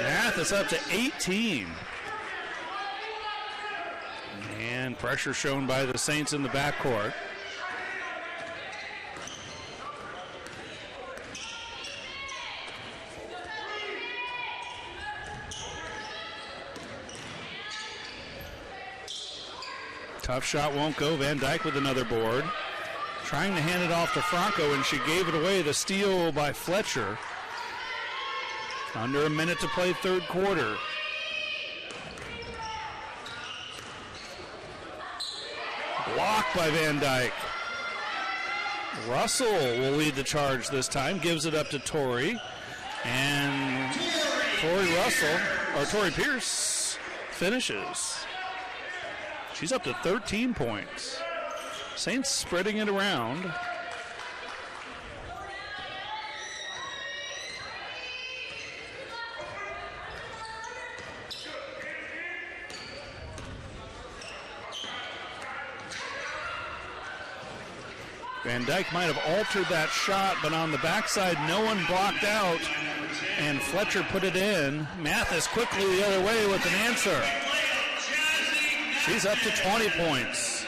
Mathis up to 18. And pressure shown by the Saints in the backcourt. Tough shot won't go. Van Dyke with another board. Trying to hand it off to Franco, and she gave it away. The steal by Fletcher. Under a minute to play third quarter. Blocked by Van Dyke. Russell will lead the charge this time. Gives it up to Tori. And Tori Pierce finishes. She's up to 13 points. Saints spreading it around. Van Dyke might have altered that shot, but on the backside, no one blocked out, and Fletcher put it in. Mathis quickly the other way with an answer. She's up to 20 points.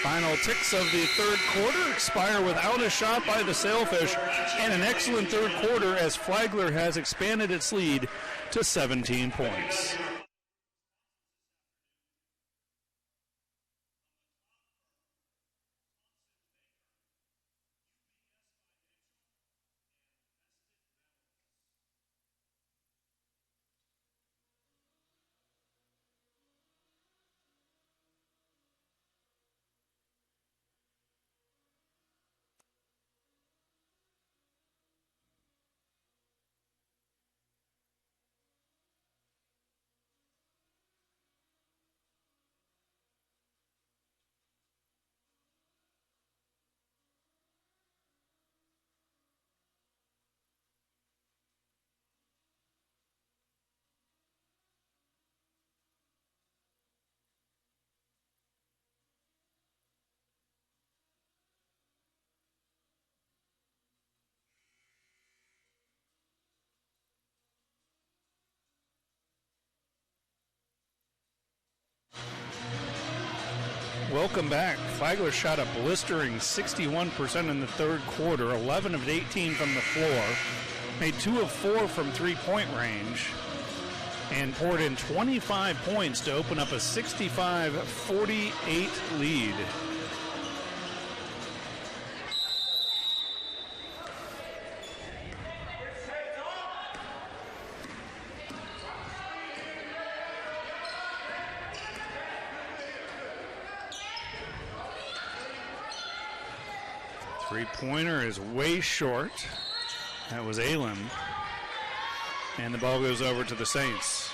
Final ticks of the third quarter expire without a shot by the Sailfish, and an excellent third quarter as Flagler has expanded its lead to 17 points. Welcome back. Flagler shot a blistering 61% in the third quarter, 11 of 18 from the floor, made 2 of 4 from three-point range, and poured in 25 points to open up a 65-48 lead. Three-pointer is way short. That was Alem. And the ball goes over to the Saints.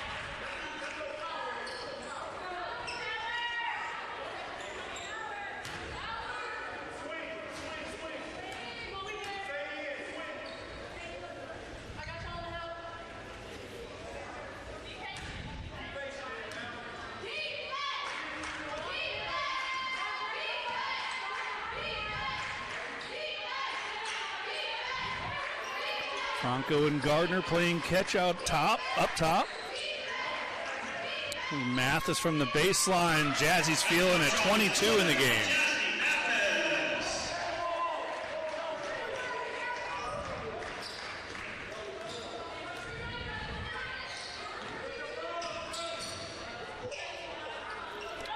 Franco and Gardner playing catch up top. Mathis from the baseline. Jazzy's feeling at 22 in the game.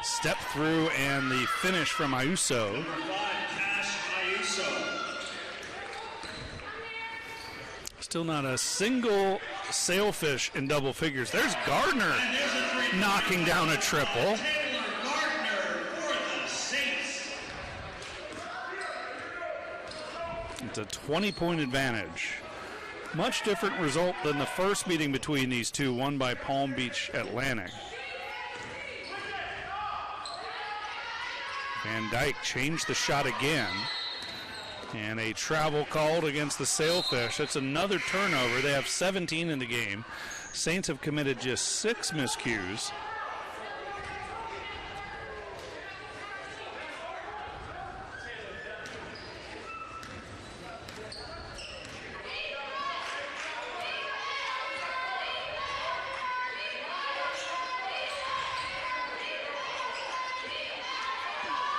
Step through and the finish from Ayuso. Number 5, Cash Ayuso. Still not a single sailfish in double figures. There's Gardner knocking down a triple. Taylor Gardner for the Saints. It's a 20-point advantage. Much different result than the first meeting between these two, won by Palm Beach Atlantic. Van Dyke changed the shot again. And a travel called against the Sailfish. That's another turnover. They have 17 in the game. Saints have committed just 6 miscues.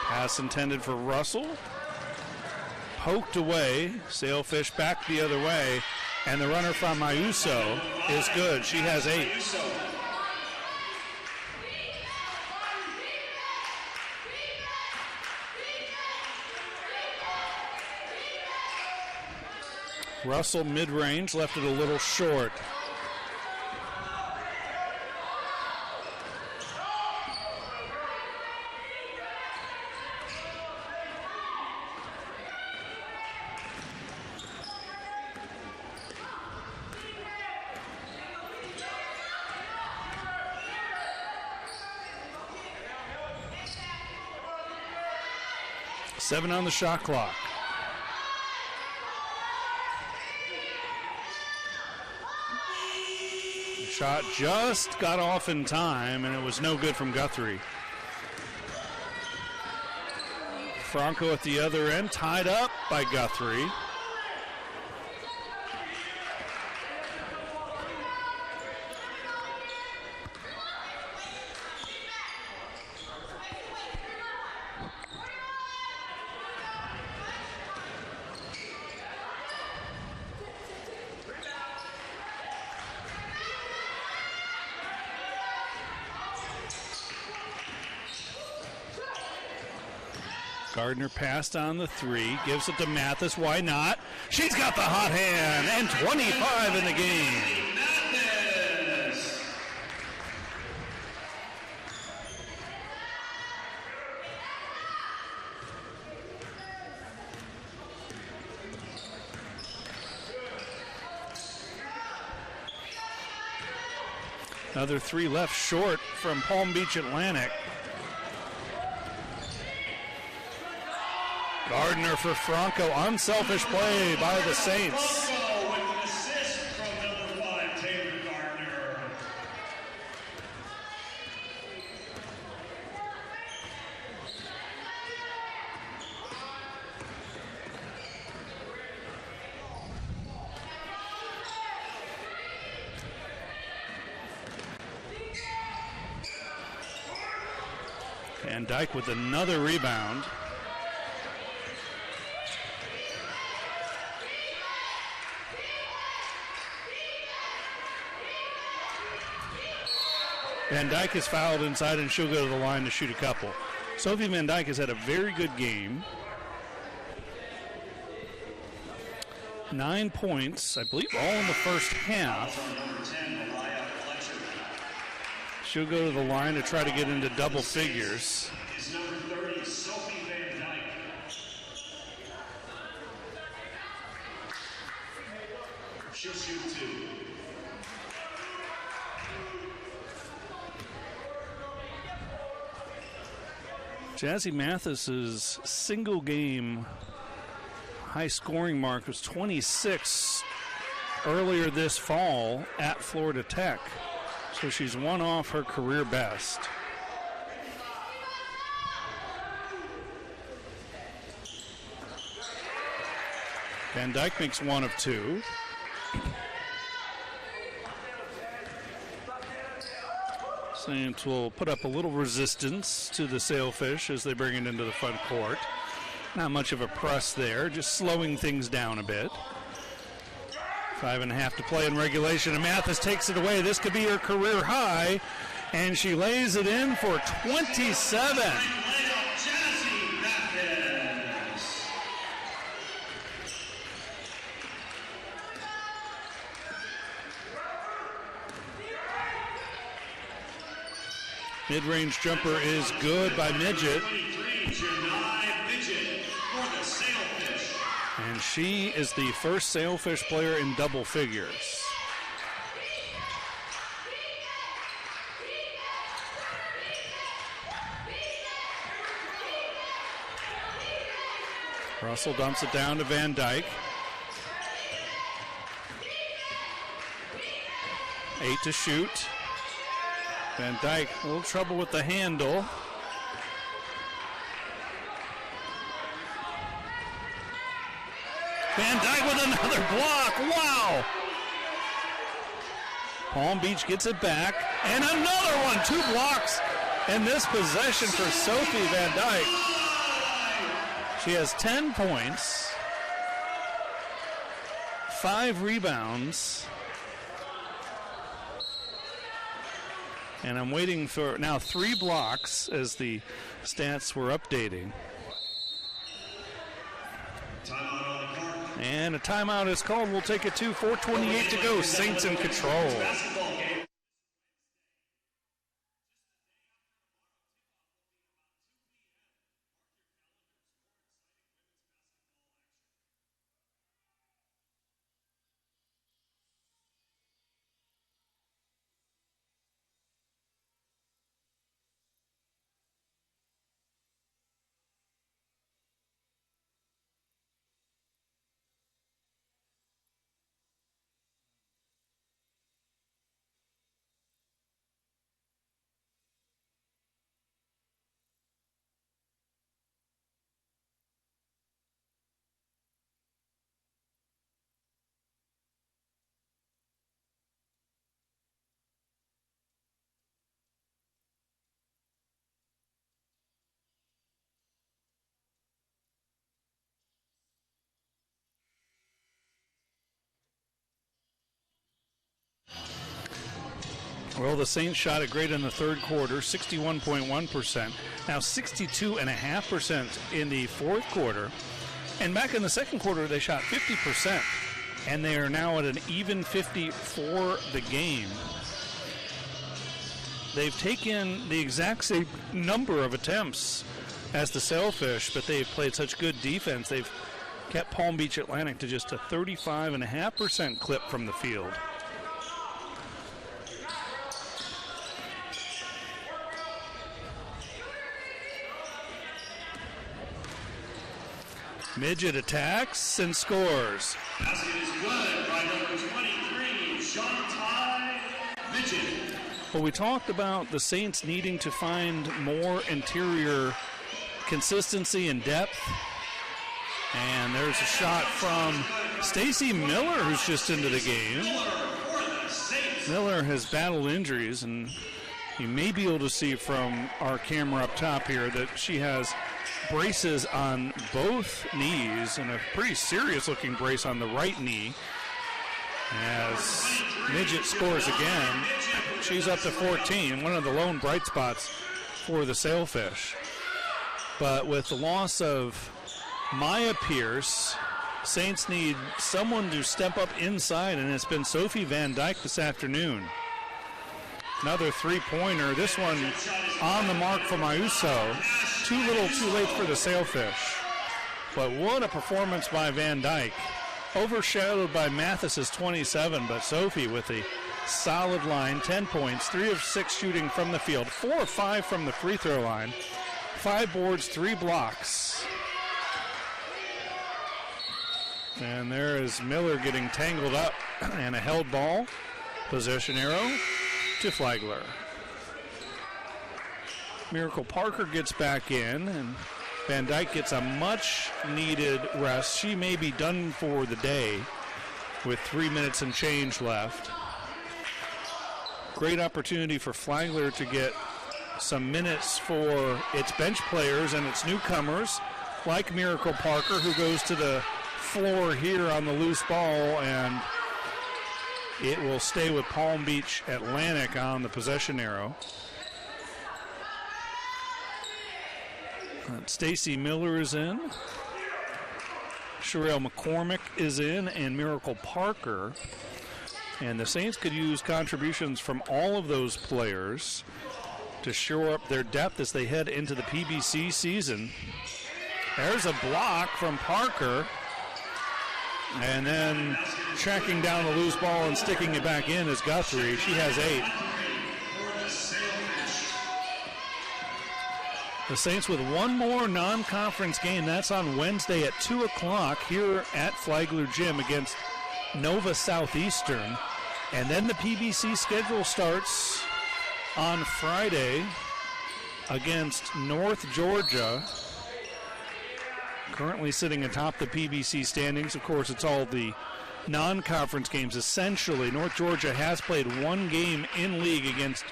Pass intended for Russell. Poked away, Sailfish back the other way, and the runner from Ayuso is good. She has 8. Russell mid-range, left it a little short. Seven on the shot clock. The shot just got off in time, and it was no good from Guthrie. Franco at the other end, tied up by Guthrie. Gardner passed on the 3, gives it to Mathis. Why not? She's got the hot hand, and 25 in the game. Mathis. Another 3 left short from Palm Beach Atlantic. Gardner for Franco. Unselfish play by the Saints. Franco with an assist from number 5, Taylor Gardner. Van Dyke with another rebound. Van Dyke is fouled inside, and she'll go to the line to shoot a couple. Sophie Van Dyke has had a very good game. 9 points, I believe, all in the first half. She'll go to the line to try to get into double figures. Is number 30, Sophie Van Dyke. She'll shoot 2. Jazzy Mathis's single game high scoring mark was 26 earlier this fall at Florida Tech. So she's one off her career best. Van Dyke makes 1 of 2. Saints will put up a little resistance to the Sailfish as they bring it into the front court. Not much of a press there, just slowing things down a bit. 5.5 to play in regulation, and Mathis takes it away. This could be her career high, and she lays it in for 27. Mid-range jumper is good by Midget. And she is the first Sailfish player in double figures. Russell dumps it down to Van Dyke. 8 to shoot. Van Dyke, a little trouble with the handle. Van Dyke with another block. Wow. Palm Beach gets it back. And another one. 2 blocks in this possession for Sophie Van Dyke. She has 10 points, 5 rebounds. And I'm waiting for now 3 blocks as the stats were updating. And a timeout is called. We'll take it to 4:28 to go. Saints in control. Well, the Saints shot it great in the third quarter, 61.1%. Now 62.5% in the fourth quarter. And back in the second quarter, they shot 50%. And they are now at an even 50 for the game. They've taken the exact same number of attempts as the Sailfish, but they've played such good defense. They've kept Palm Beach Atlantic to just a 35.5% clip from the field. Midget attacks and scores. Basket is good by number 23, Shantai Midget. Well, we talked about the Saints needing to find more interior consistency and depth. And there's a shot from Stacy Miller, who's just into the game. Miller has battled injuries and You may be able to see from our camera up top here that she has braces on both knees and a pretty serious looking brace on the right knee. As Midget scores again, she's up to 14, one of the lone bright spots for the Sailfish. But with the loss of Maya Pierce, Saints need someone to step up inside, and it's been Sophie Van Dyke this afternoon. Another three-pointer, this one on the mark for Mauso. Too little, too late for the Sailfish. But what a performance by Van Dyke. Overshadowed by Mathis's 27, but Sophie with a solid line, 10 points, 3 of 6 shooting from the field, 4 of 5 from the free throw line, 5 boards, 3 blocks. And there is Miller getting tangled up, and a held ball. Possession arrow to Flagler. Miracle Parker gets back in, and Van Dyke gets a much-needed rest. She may be done for the day with 3 minutes and change left. Great opportunity for Flagler to get some minutes for its bench players and its newcomers, like Miracle Parker, who goes to the floor here on the loose ball, and it will stay with Palm Beach Atlantic on the possession arrow. Stacy Miller is in. Sherelle McCormick is in, and Miracle Parker. And the Saints could use contributions from all of those players to shore up their depth as they head into the PBC season. There's a block from Parker. And then tracking down the loose ball and sticking it back in is Guthrie. She has 8. The Saints with one more non-conference game. That's on Wednesday at 2 o'clock here at Flagler Gym against Nova Southeastern. And then the PBC schedule starts on Friday against North Georgia. Currently sitting atop the PBC standings. Of course, it's all the non-conference games. Essentially, North Georgia has played one game in league against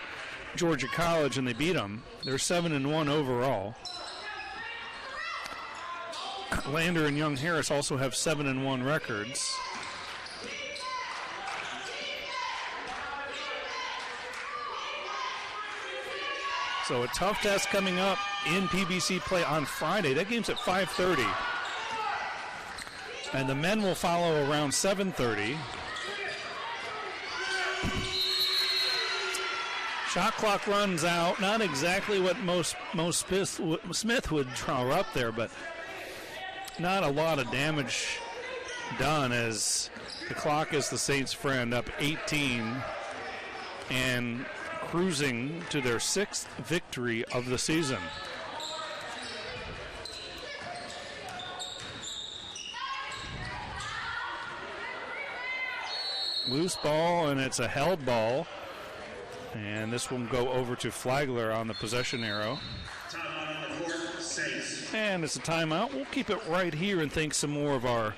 Georgia College, and they beat them. They're 7-1 overall. Lander and Young Harris also have 7-1 records. So a tough test coming up in PBC play on Friday. That game's at 5:30. And the men will follow around 7:30. Shot clock runs out. Not exactly what most Smith would draw up there, but not a lot of damage done as the clock is the Saints' friend, up 18 and cruising to their 6th victory of the season. Loose ball, and it's a held ball. And this will go over to Flagler on the possession arrow. Timeout on the court, Saints. And it's a timeout. We'll keep it right here and thank some more of our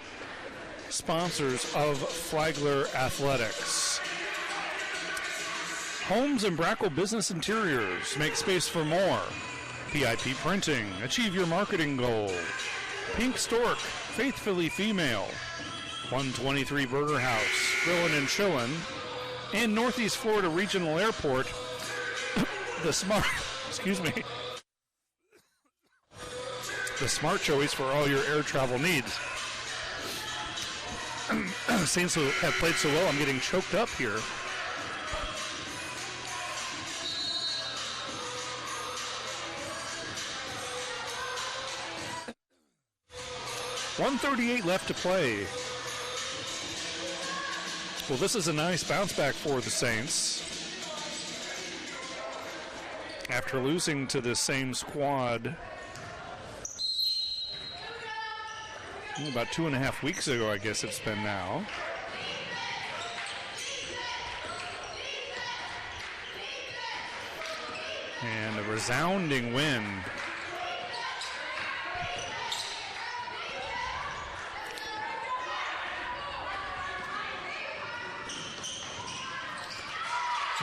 sponsors of Flagler Athletics. Homes and Brackle Business Interiors. Make space for more. PIP Printing. Achieve your marketing goal. Pink Stork. Faithfully Female. 123 Burger House. Grillin' and Chillin'. And Northeast Florida Regional Airport. The smart choice for all your air travel needs. Saints have played so well, I'm getting choked up here. .138 left to play. Well, this is a nice bounce back for the Saints. After losing to the same squad about 2.5 weeks ago, I guess it's been now. And a resounding win.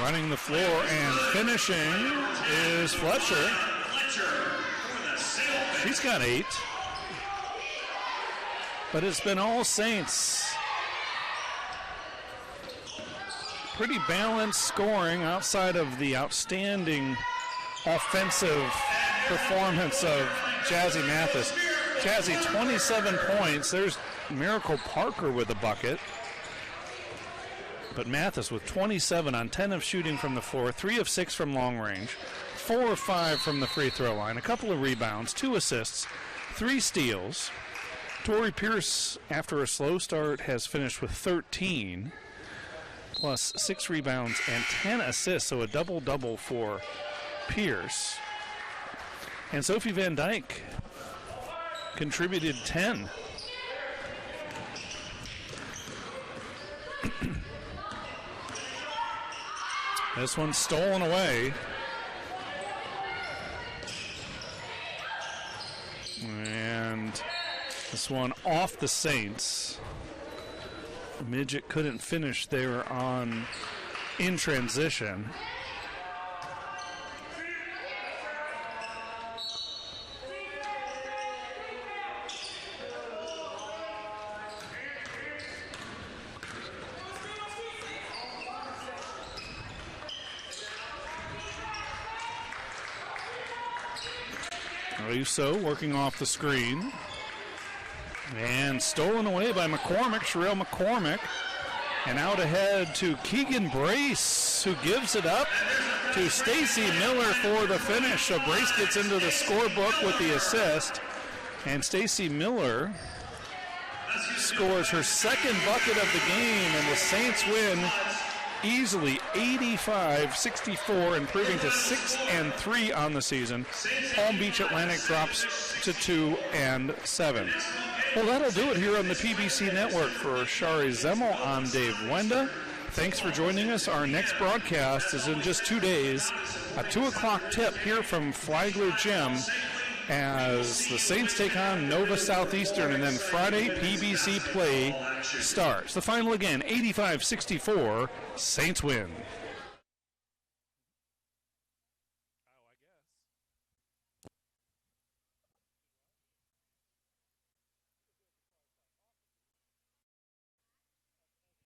Running the floor and finishing is Fletcher. She's got 8. But it's been all Saints. Pretty balanced scoring outside of the outstanding offensive performance of Jazzy Mathis. Jazzy, 27 points. There's Miracle Parker with a bucket. But Mathis with 27 on 10 of shooting from the floor, 3 of 6 from long range, 4 of 5 from the free throw line, a couple of rebounds, 2 assists, 3 steals. Tori Pierce, after a slow start, has finished with 13, plus 6 rebounds and 10 assists, so a double-double for Pierce. And Sophie Van Dyke contributed 10. This one's stolen away. And this one off the Saints. Midget couldn't finish there in transition. Russo working off the screen. And stolen away by McCormick, Sherelle McCormick. And out ahead to Keegan Brace, who gives it up to Stacy Miller for the finish. So Brace gets into the scorebook with the assist. And Stacy Miller scores her second bucket of the game, and the Saints win easily 85-64, improving to 6-3 on the season. Palm Beach Atlantic drops to 2-7. Well, that'll do it here on the PBC Network. For Shari Zemmel, I'm Dave Wenda. Thanks for joining us. Our next broadcast is in just 2 days. A 2 o'clock tip here from Flagler Gym as the Saints take on Nova Southeastern, and then Friday PBC play starts. The final again, 85-64, Saints win.